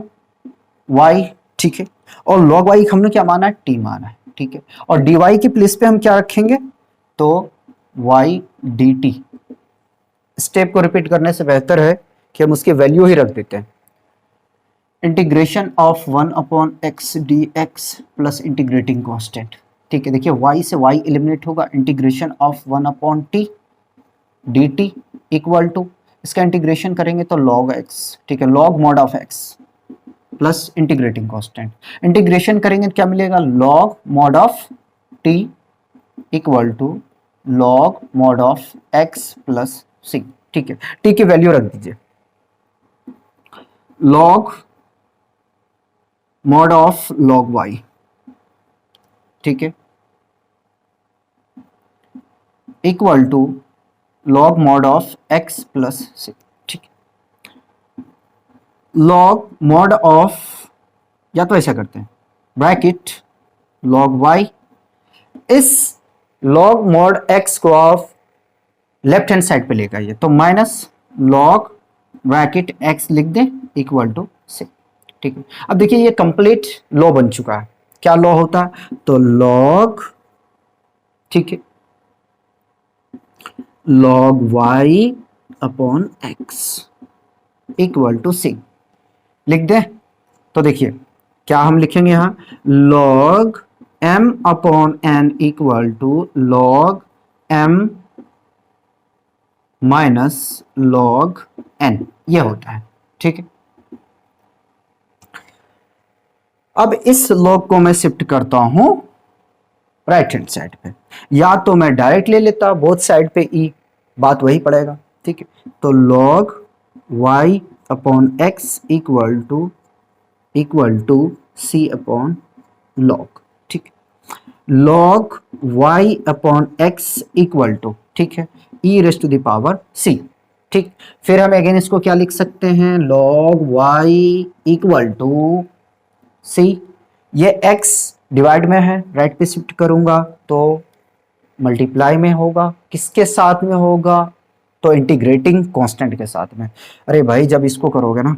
y। ठीक है, और log y हमने क्या माना है, t माना है। ठीक है, और dy की प्लेस पे हम क्या रखेंगे, तो y dt। स्टेप को रिपीट करने से बेहतर है कि हम उसकी वैल्यू ही रख देते हैं। Integration of 1 upon x dx plus integrating constant. ठीक है, देखिए y से y एलिमिनेट होगा, integration of 1 upon t dt equal to, इसका इंटीग्रेशन करेंगे तो log x। ठीक है, log mod of x plus integrating constant, integration करेंगे तो क्या मिलेगा, log mod of t equal to log mod of x plus c। ठीक है, t की वैल्यू रख दीजिए, log mod of log y। ठीक है, equal to log mod of x plus c। ठीक, log mod ऑफ, या तो ऐसा करते हैं ब्रैकेट log y, इस log mod x को आप लेफ्ट हैंड साइड पे लेकर आइए, तो माइनस log ब्रैकेट x लिख दें इक्वल टू c। ठीक है, अब देखिए ये कंप्लीट लॉ बन चुका है। क्या लॉ होता है, तो log, ठीक है, log y upon x equal to c लिख दें। तो देखिए क्या हम लिखेंगे यहां, log m upon n equal to log m minus log n, ये होता है। ठीक है, अब इस log को मैं शिफ्ट करता हूं राइट हैंड साइड पे, या तो मैं डायरेक्ट ले लेता बोथ साइड पे e, बात वही पड़ेगा। ठीक है, तो log y upon x equal to c upon log। ठीक, log y upon x equal to, ठीक है, e raise to the power c। ठीक, फिर हम अगेन इसको क्या लिख सकते हैं, log y equal to c, ये x डिवाइड में है, राइट पे शिफ्ट करूंगा तो मल्टीप्लाई में होगा, किसके साथ में होगा, तो इंटीग्रेटिंग कांस्टेंट के साथ में। अरे भाई जब इसको करोगे ना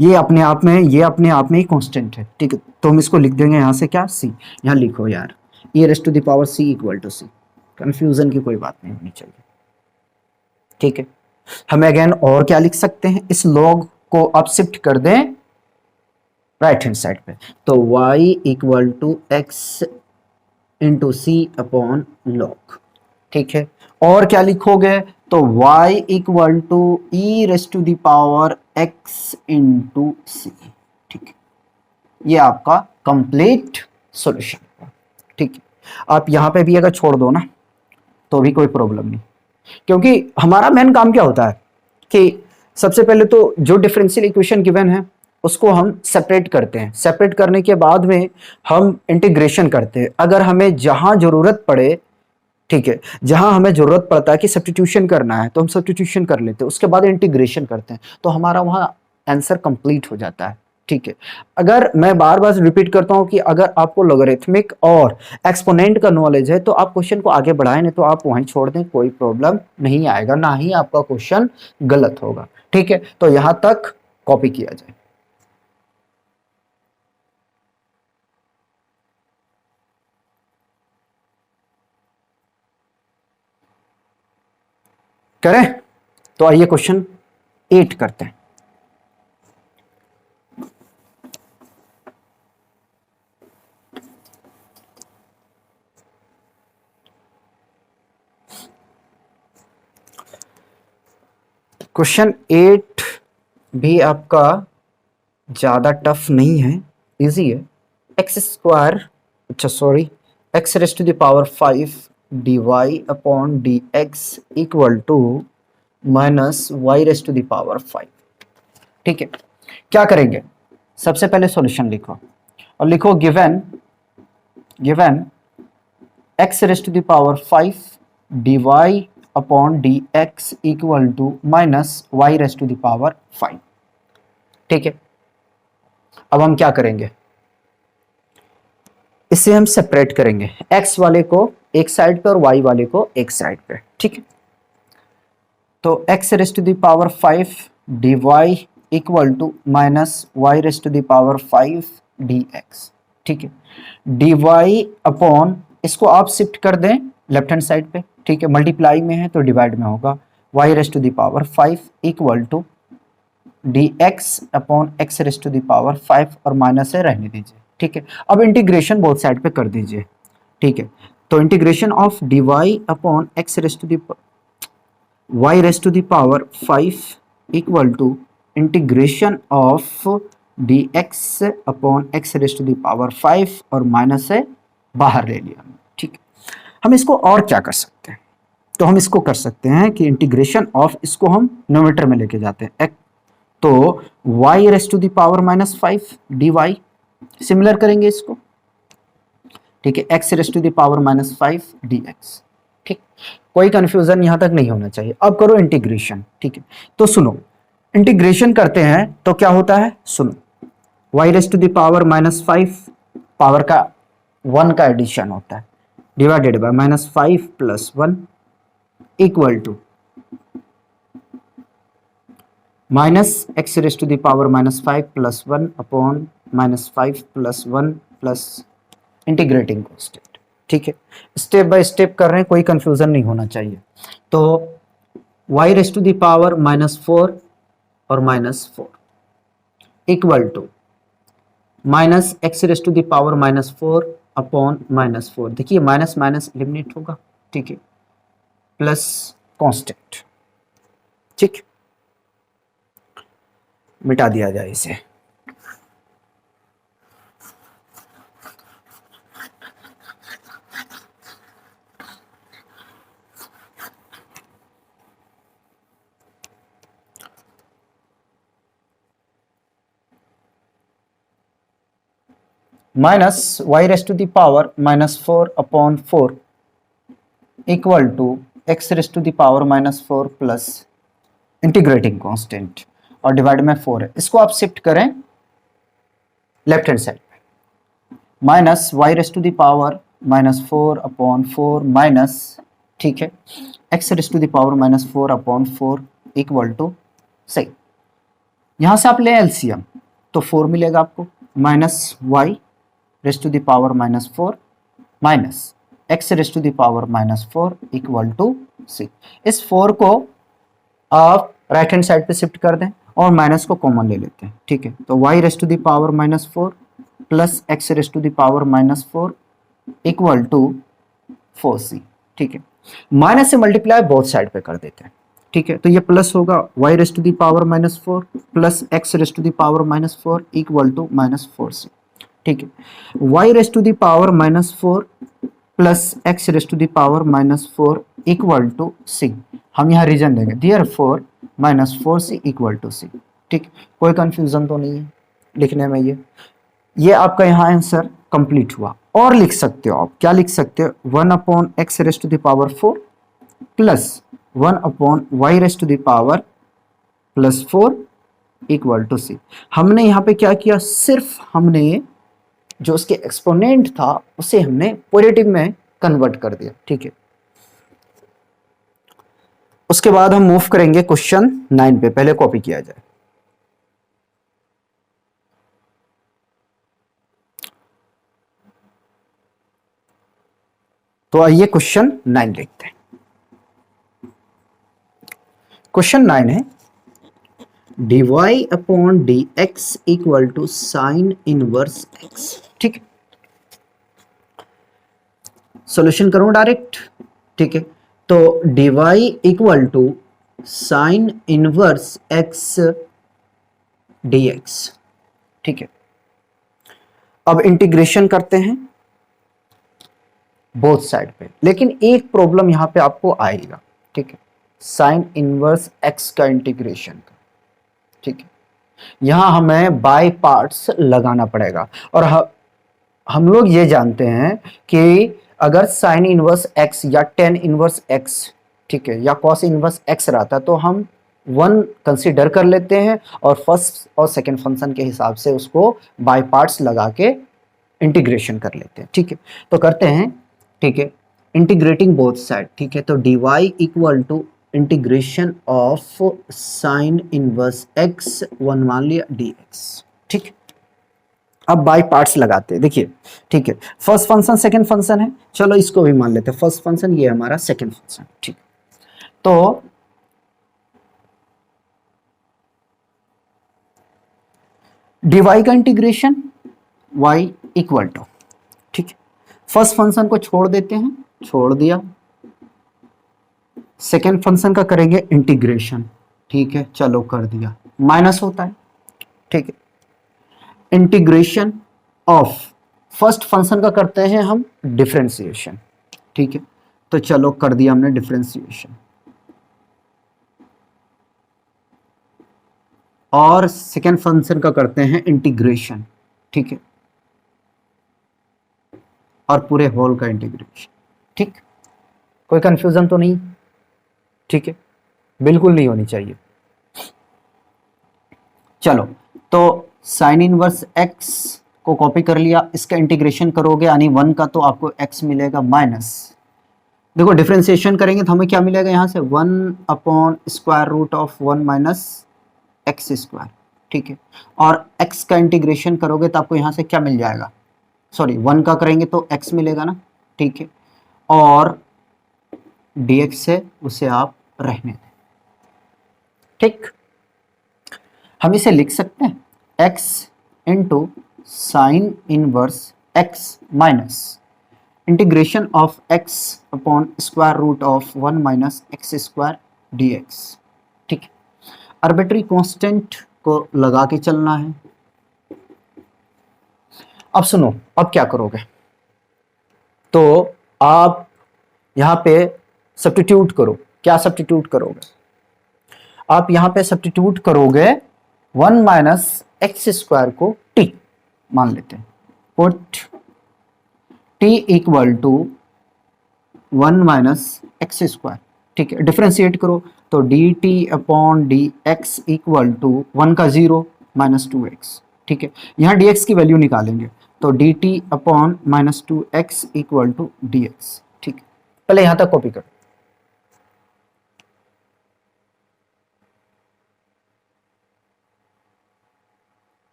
ये अपने आप में ही कांस्टेंट है, ठीक है। तो हम इसको लिख देंगे यहाँ से क्या, सी। यहाँ लिखो यार, e raise to the power c equal to c, confusion की कोई बात नहीं होनी चाहिए, ठीक है। हम अगेन और क्या लिख सकते हैं, इस लॉग को आप शिफ्ट कर दें राइट हैंड साइड पे, तो y equal to x into c upon log, ठीक है। और क्या लिखोगे, तो y equal to e raise to the power x into c, ठीक है। ये आपका कंप्लीट सॉल्यूशन, ठीक है। आप यहां पे भी अगर छोड़ दो ना तो भी कोई प्रॉब्लम नहीं, क्योंकि हमारा मेन काम क्या होता है कि सबसे पहले तो जो डिफरेंशियल इक्वेशन गिवन है उसको हम सेपरेट करते हैं, सेपरेट करने के बाद में हम इंटीग्रेशन करते हैं। अगर हमें जहां जरूरत पड़े, ठीक है, जहां हमें जरूरत पड़ता है कि सब्स्टिट्यूशन करना है तो हम सब्स्टिट्यूशन कर लेते हैं, उसके बाद इंटीग्रेशन करते हैं, तो हमारा वहां आंसर कंप्लीट हो जाता है, ठीक है। अगर मैं बार बार रिपीट करता हूं कि अगर आपको लोगरिथमिक और एक्सपोनेंट का नॉलेज है तो आप क्वेश्चन को आगे बढ़ाएं, नहीं तो आप वहीं छोड़ दें, कोई प्रॉब्लम नहीं आएगा, ना ही आपका क्वेश्चन गलत होगा, ठीक है। तो यहां तक कॉपी किया जाए। करें, तो आइए क्वेश्चन 8 करते हैं। क्वेश्चन 8 भी आपका ज्यादा टफ नहीं है, इजी है। एक्स स्क्वायर, अच्छा sorry, x raise to the power 5 d y upon d x equal to minus y raise to the power 5, ठीक है। क्या करेंगे, सबसे पहले सॉल्यूशन लिखो और लिखो given given x raise to the power 5 d y upon d x equal to minus y raise to the power 5, ठीक है। अब हम क्या करेंगे, इसे हम सेपरेट करेंगे, x वाले को एक साइड पे और y वाले को एक साइड पे, ठीक है। तो x raise to the power 5 d y equal to minus y raise to the power 5 d x, ठीक है। डी वाई अपॉन, इसको आप शिफ्ट कर दें लेफ्ट हैंड साइड पे, ठीक है। मल्टीप्लाई में है तो डिवाइड में होगा, y raise to the power 5 equal to d x upon x raise to the power 5 और माइनस है रहने दीजिए, ठीक है। अब इंटीग्रेशन बोथ साइड पे कर दीजिए, ठीक है। तो integration of d y upon x raise to the y raise to the power 5 equal to integration of d x upon x raise to the power 5 और माइनस है बाहर ले लिया, ठीक है। हम इसको और क्या कर सकते हैं, तो हम इसको कर सकते हैं कि इंटीग्रेशन ऑफ, इसको हम न्यूमरेटर में लेके जाते हैं, तो y raise to the power minus 5 d y, similar करेंगे इसको, ठीक है, x raise to the power minus 5 d x, ठीक। कोई कंफ्यूजन यहां तक नहीं होना चाहिए। अब करो इंटीग्रेशन, ठीक है। तो सुनो, इंटीग्रेशन करते हैं तो क्या होता है, सुनो, y raise to the power minus 5 power का 1 का एडिशन होता है, divided by minus 5 plus 1 equal to minus x raise to the power minus 5 plus 1 upon minus 5 plus 1 plus integrating constant, ठीक है। स्टेप बाय स्टेप कर रहे हैं, कोई कंफ्यूजन नहीं होना चाहिए। तो y raise to the power minus 4 और minus 4 equal to minus x raise to the power minus 4 upon minus 4, देखिए माइनस माइनस एलिमिनेट होगा, ठीक है, प्लस कांस्टेंट, ठीक, मिटा दिया जाए इसे। Minus y raise to the power minus 4 upon 4 equal to x raise to the power minus 4 plus integrating constant और डिवाइड में 4 है, इसको आप शिफ्ट करें लेफ्ट हैंड साइड पे, minus y raise to the power minus 4 upon 4 minus, ठीक है, x raise to the power minus 4 upon 4 equal to, सही, यहां से आप ले एलसीएम तो 4 मिलेगा आपको, minus y raise to the power minus 4 minus x raise to the power minus 4 equal to c. इस 4 को आप राइट हैंड साइड पे शिफ्ट कर दें और माइनस को कॉमन ले लेते हैं, ठीक है। तो y raise to the power minus 4 plus x raise to the power minus 4 equal to 4c, ठीक है। माइनस से मल्टीप्लाई बोथ साइड पे कर देते हैं, ठीक है। तो ये प्लस होगा y raise to the power minus 4 plus x raise to the power minus 4 equal to minus 4c, ठीक है। y raise to the power minus 4 plus x raise to the power minus 4 equal to c. हम यहाँ reason लेंगे, therefore minus 4c equal to c, ठीक। कोई confusion तो नहीं है लिखने में। ये आपका यहाँ आंसर कंप्लीट हुआ। और लिख सकते हो आप, क्या लिख सकते हो, 1 upon x raise to the power 4 plus 1 upon y raise to the power plus 4 equal to c. हमने यहाँ पे क्या किया, सिर्फ हमने जो उसके एक्सपोनेंट था उसे हमने पॉजिटिव में कन्वर्ट कर दिया, ठीक है। उसके बाद हम मूव करेंगे क्वेश्चन 9 पे, पहले कॉपी किया जाए। तो आइए क्वेश्चन 9 देखते हैं। क्वेश्चन 9 है dy upon d x equal to sine inverse x, ठीक है। सोल्यूशन करूं डायरेक्ट, ठीक है। तो dy equal to sine inverse x dx, ठीक है। अब इंटीग्रेशन करते हैं बोथ साइड पे, लेकिन एक प्रॉब्लम यहां पे आपको आएगा, ठीक है। साइन इनवर्स एक्स का इंटीग्रेशन का, ठीक है। यहां हमें बाय पार्ट्स लगाना पड़ेगा और हम लोग ये जानते हैं कि अगर साइन इनवर्स एक्स या टेन इनवर्स एक्स, ठीक है, या कॉस इनवर्स एक्स रहता तो हम 1 कंसीडर कर लेते हैं और फर्स्ट और सेकंड फंक्शन के हिसाब से उसको बाय पार्ट्स लगा के इंटीग्रेशन कर लेते हैं, ठीक है। तो करते हैं, ठीक है, इंटीग्रेटिंग बोथ साइड, ठीक है। तो dy equal to integration of sine inverse x 1 मान लिया dx, ठीक। अब बाय पार्ट्स लगाते हैं, देखिए, ठीक है। फर्स्ट फंक्शन सेकंड फंक्शन है, चलो इसको भी मान लेते हैं फर्स्ट फंक्शन, ये हमारा सेकंड फंक्शन, ठीक। तो dy का इंटीग्रेशन y इक्वल टू, ठीक है, फर्स्ट फंक्शन को छोड़ देते हैं, छोड़ दिया, सेकेंड फंक्शन का करेंगे इंटीग्रेशन, ठीक है, चलो कर दिया, माइनस होता है, ठीक है। इंटीग्रेशन ऑफ फर्स्ट फंक्शन का करते हैं हम डिफरेंशिएशन, ठीक है। तो चलो कर दिया हमने डिफरेंशिएशन, और सेकेंड फंक्शन का करते हैं इंटीग्रेशन, ठीक है, और पूरे होल का इंटीग्रेशन, ठीक। कोई कंफ्यूजन तो नहीं, ठीक है, बिल्कुल नहीं होनी चाहिए। चलो, तो साइन इनवर्स एक्स को कॉपी कर लिया, इसका इंटीग्रेशन करोगे यानी 1 का तो आपको x मिलेगा माइनस, देखो डिफरेंशिएशन करेंगे तो हमें क्या मिलेगा, यहां से 1 upon square root of 1 minus x square, ठीक है। और x का इंटीग्रेशन करोगे तो आपको यहां से क्या मिल जाएगा, सॉरी 1 का करेंगे तो x मिलेगा ना, ठीक है। और dx से उसे आप रहने दें, ठीक। हम इसे लिख सकते हैं x into sine inverse x minus integration of x upon square root of 1 minus x square dx, ठीक है। आर्बिट्री कांस्टेंट को लगा के चलना है। अब सुनो, अब क्या करोगे, तो आप यहां पे सब्स्टिट्यूट करो। क्या सब्स्टिट्यूट करोगे, आप यहां पे सब्स्टिट्यूट करोगे 1 माइनस एक्स स्क्वायर को t मान लेते हैं, put t equal to 1 minus x square, ठीक है। डिफरेंशिएट करो तो dt upon d x equal to 1 का 0 माइनस 2x, ठीक है। यहाँ dx की वैल्यू निकालेंगे तो dt upon minus 2x equal to dx, ठीक है। पहले यहां तक कॉपी करो,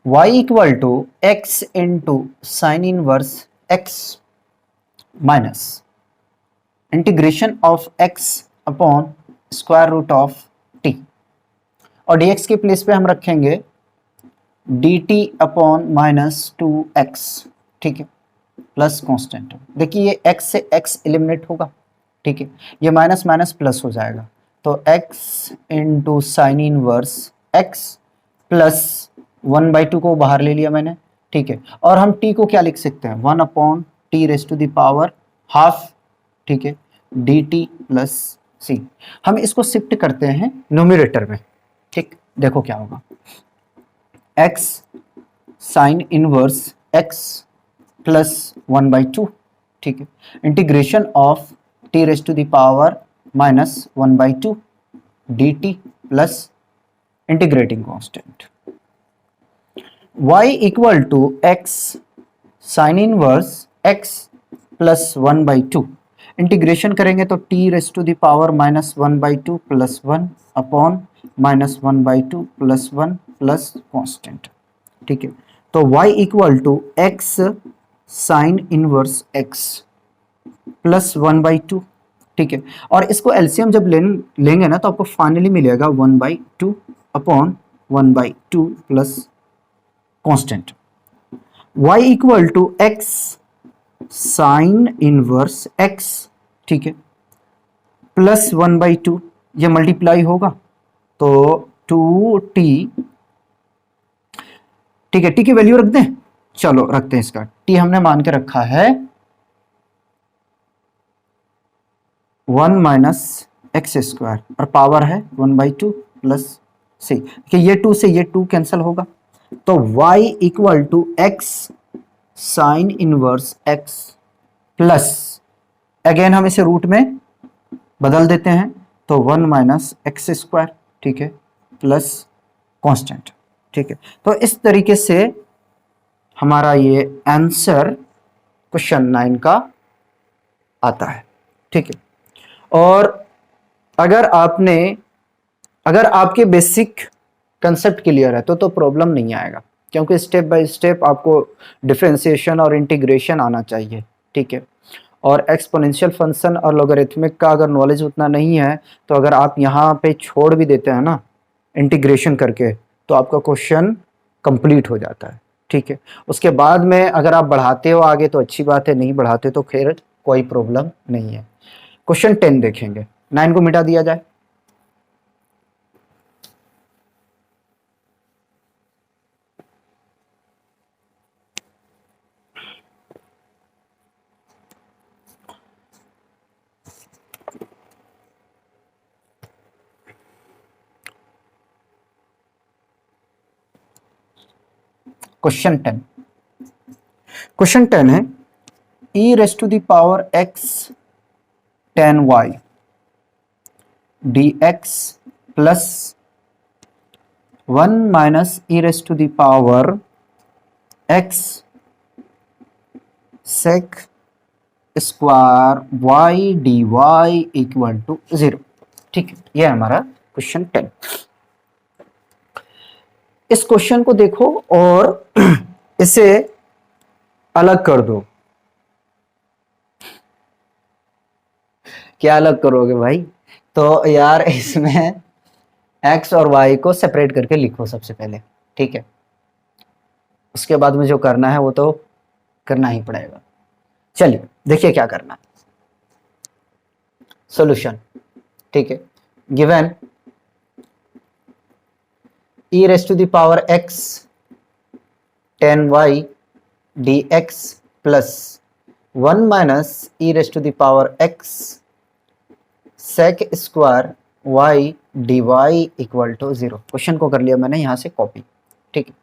y equal to x into sine inverse x minus integration of x upon square root of t, और dx के प्लेस पे हम रखेंगे dt अपॉन माइनस 2x, ठीक है, प्लस कांस्टेंट। देखिए ये x से x एलिमिनेट होगा, ठीक है, ये माइनस माइनस प्लस हो जाएगा, तो x into sine inverse x plus 1/2 को बाहर ले लिया मैंने, ठीक है, और हम t को क्या लिख सकते हैं, 1 upon t raise to the power half, ठीक है, dt प्लस c। हम इसको शिफ्ट करते हैं न्यूमरेटर में, ठीक, देखो क्या होगा, x sine inverse x plus 1/2, ठीक है, integration of t raise to the power minus 1/2 dt plus integrating constant y equal to x sine inverse x plus 1/2, integration करेंगे तो t raise to the power minus 1/2 plus 1 upon minus 1/2 plus 1 plus constant, ठीक है, तो y equal to x sine inverse x plus 1/2, ठीक है, और इसको LCM जब लेंगे ना तो आपको फाइनली मिलेगा 1/2 upon 1/2 plus constant, y equal to x sine inverse x, ठीक है, प्लस 1/2, ये मल्टीप्लाई होगा तो 2t, ठीक है, t की वैल्यू रख दें, चलो रखते हैं इसका, t हमने मान के रखा है 1 माइनस एक्स स्क्वायर और पावर है 1/2 प्लस c, कि ये 2 से ये 2 कैंसिल होगा, तो y equal to x sine inverse x plus, again हम इसे रूट में बदल देते हैं तो 1 माइनस एक्स स्क्वायर, ठीक है, प्लस कांस्टेंट, ठीक है, तो इस तरीके से हमारा ये आंसर क्वेश्चन 9 का आता है, ठीक है, और अगर आपके बेसिक कंसेप्ट क्लियर है तो प्रॉब्लम नहीं आएगा, क्योंकि स्टेप बाय स्टेप आपको डिफरेंशिएशन और इंटीग्रेशन आना चाहिए, ठीक है, और एक्सपोनेंशियल फंक्शन और लॉगरिथमिक का अगर नॉलेज उतना नहीं है तो अगर आप यहाँ पे छोड़ भी देते हैं ना इंटीग्रेशन करके तो आपका क्वेश्चन कंप्लीट हो जाता है, ठीक है, उसके बाद में अगर आप बढ़ाते हो आगे तो अच्छी बात है, नहीं बढ़ाते तो फिर कोई प्रॉब्लम नहीं है। क्वेश्चन 10 देखेंगे, 9 को मिटा दिया जाए, क्वेश्चन 10 है e raise to the power x tan y dx plus 1 minus e raise to the power x sec square y dy equal to 0, ठीक है, यह है हमारा क्वेश्चन 10। इस क्वेश्चन को देखो और इसे अलग कर दो, क्या अलग करोगे भाई, तो यार इसमें x और y को सेपरेट करके लिखो सबसे पहले, ठीक है, उसके बाद में जो करना है वो तो करना ही पड़ेगा। चलिए देखिए क्या करना है, सॉल्यूशन, ठीक है, given e raise to the power x tan y dx plus 1 minus e raise to the power x sec square y dy equal to 0। Question को कर लिया मैंने यहां से कॉपी, ठीक है,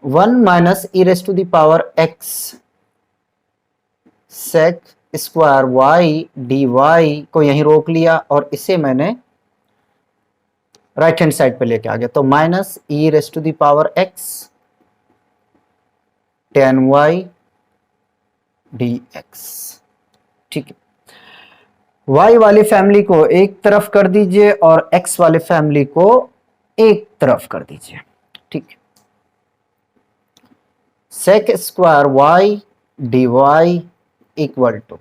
1 minus e raise to the power x sec square y dy को यहीं रोक लिया और इसे मैंने राइट हैंड साइड पे लेके आ गया, तो minus e raise to the power x tan y dx, ठीक है, y वाली फैमिली को एक तरफ कर दीजिए और x वाली फैमिली को एक तरफ कर दीजिए, ठीक है, sec square y d y equal to,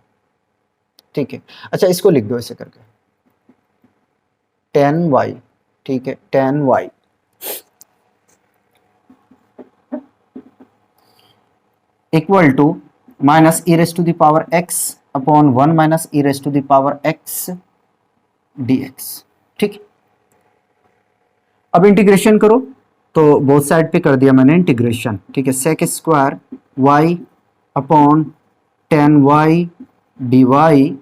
ठीक है। अच्छा इसको लिख दो ऐसे करके, टेन वाई, ठीक है, tan y equal to minus e raise to the power x upon one minus e raise to the power x d x, ठीक। अब इंटीग्रेशन करो, तो बोथ साइड पे कर दिया मैंने इंटीग्रेशन, ठीक है। Sec square y upon tan y d y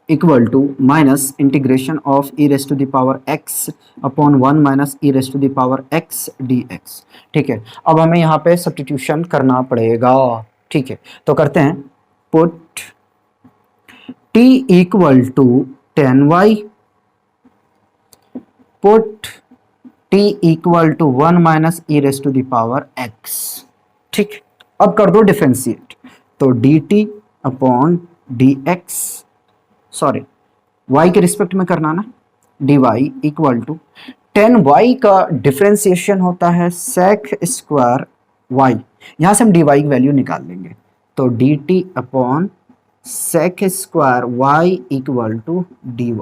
equal to minus integration of e raise to the power x upon one minus e raise to the power x d x, ठीक है। अब हमें यहाँ पे substitution करना पड़ेगा, ठीक है। तो करते हैं, put t equal to ten y, put t equal to one minus e raise to the power x, ठीक। अब कर दो डिफरेंशिएट, तो dt upon d x, sorry y के रिस्पेक्ट में करना ना, dy equal to ten y का डिफरेंशिएशन होता है सेक स्क्वायर y, यहां से हम dy की वैल्यू निकाल लेंगे, तो dt upon sec square y equal to dy।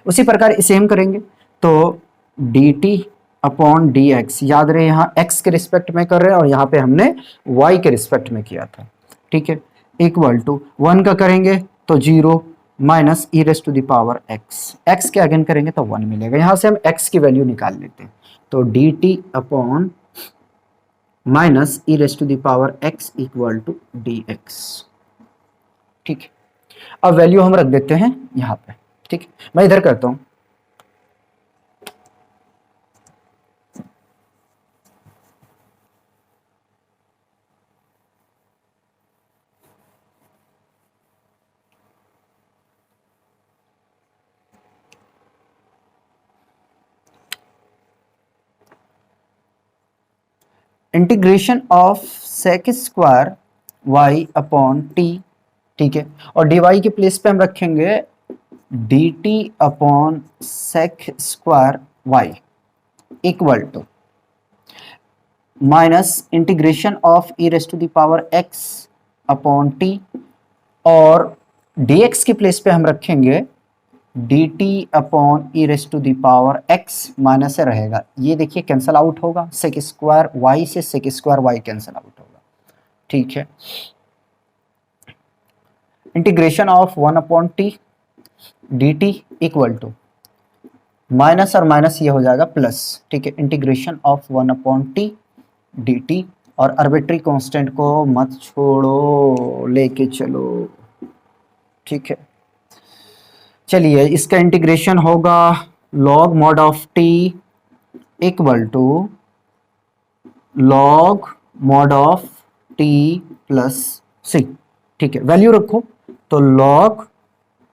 उसी प्रकार इसे हम करेंगे, तो dt अपॉन dx, याद रहे यहाँ x के रिस्पेक्ट में कर रहे हैं और यहाँ पे हमने y के रिस्पेक्ट में किया था, ठीक है, इक्वल टू वन का करेंगे तो zero minus e raise to the power x के अगेन करेंगे तो वन मिलेगा, यहाँ से हम x की वैल्यू निकाल लेते हैं, तो dt upon minus e raise to the power x equal to dx, ठीक है। अब वैल्यू हम रख देते हैं यहाँ पे, ठीक है। मैं इधर करता हूं, integration of sec square y upon t, ठीक है, और डी वाई के प्लेस पे हम रखेंगे d t upon sec square y equal to minus integration of e raise to the power x upon t, और डी एक्स के place पे हम रखेंगे d t upon e raise to the power x, minus से रहेगा, ये देखिए cancel out होगा, सेक स्क्वायर वाई से sec square y cancel out होगा, ठीक है। Integration of one upon t d t equal to minus और माइनस ये हो जाएगा प्लस, ठीक है, integration of one upon t d t, और आर्बिट्री कांस्टेंट को मत छोड़ो, लेके चलो, ठीक है। चलिए इसका इंटीग्रेशन होगा log mod of t equal to log mod of t plus c, ठीक है। वैल्यू रखो, तो log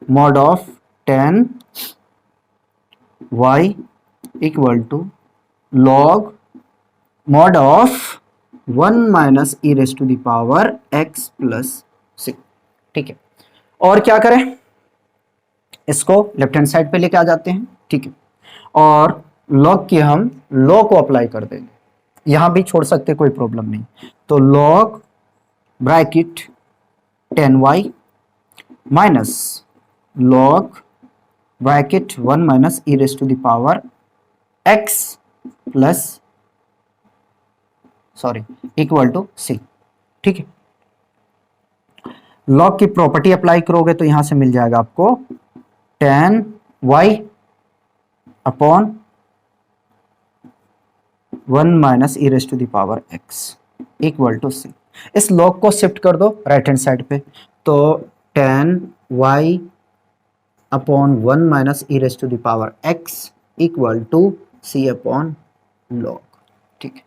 mod of ten y equal to log mod of one minus e raise to the power x plus c, ठीक है। और क्या करें, इसको लेफ्ट हैंड साइड पे लेके आ जाते हैं, ठीक है, और लॉग की हम लॉ को अप्लाई कर देंगे, यहां भी छोड़ सकते कोई प्रॉब्लम नहीं, तो log bracket ten y minus log bracket one minus e raise to the power x plus sorry equal to c, ठीक है। लॉग की प्रॉपर्टी अप्लाई करोगे तो यहां से मिल जाएगा आपको ten y upon one minus e raise to the power x equal to c. इस लॉग को शिफ्ट कर दो राइट हैंड साइड पे, तो ten y upon one minus e raise to the power x equal to c upon log, ठीक है।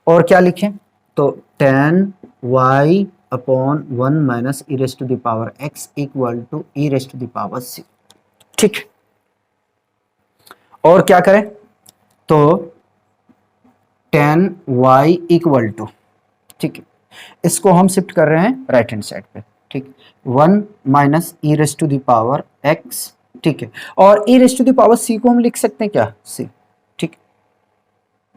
और क्या लिखें, तो ten y upon one minus e raise to the power x equal to e raise to the power c, ठीक। और क्या करें, तो टेन वाई इक्वल टू, ठीक है, इसको हम शिफ्ट कर रहे हैं राइट हैंड साइड पे, ठीक, one minus e raise to the power x, ठीक है, और e raise to the power c को हम लिख सकते हैं क्या, सी, ठीक।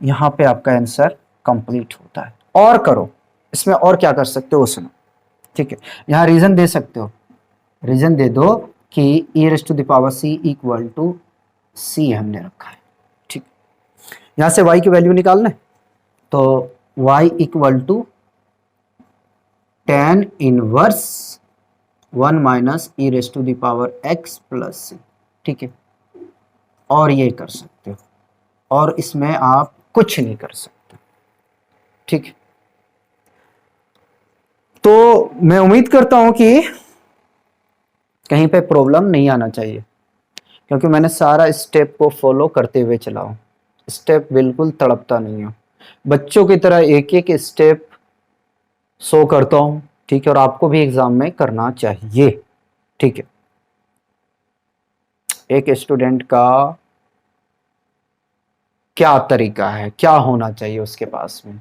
यहां पे आपका आंसर कंप्लीट होता है। और करो, इसमें और क्या कर सकते हो सुनो, ठीक है। यहां रीजन दे सकते हो, रीजन दे दो कि e raise to the power c equal to c हमने रखा है, ठीक। यहां से y की वैल्यू निकालना है, तो y equal to tan inverse 1 minus e raise to the power x plus c, ठीक है। और ये कर सकते हो, और इसमें आप कुछ नहीं कर सकते, ठीक है। तो मैं उम्मीद करता हूं कि कहीं पे प्रॉब्लम नहीं आना चाहिए, क्योंकि मैंने सारा स्टेप को फॉलो करते हुए चला हूं, स्टेप बिल्कुल तड़पता नहीं हूं, बच्चों की तरह एक एक स्टेप शो करता हूं, ठीक है। और आपको भी एग्जाम में करना चाहिए, ठीक है। एक स्टूडेंट का क्या तरीका है, क्या होना चाहिए उसके पास में,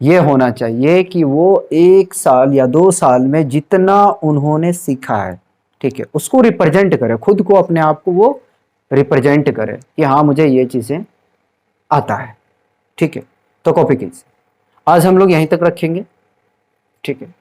ये होना चाहिए कि वो 1 साल या 2 साल में जितना उन्होंने सीखा है, ठीक है, उसको रिप्रेजेंट करे, खुद को अपने आप को वो रिप्रेजेंट करे कि हाँ मुझे ये चीजें आता है, ठीक है। तो कॉपी कीजिए, आज हम लोग यहीं तक रखेंगे, ठीक है।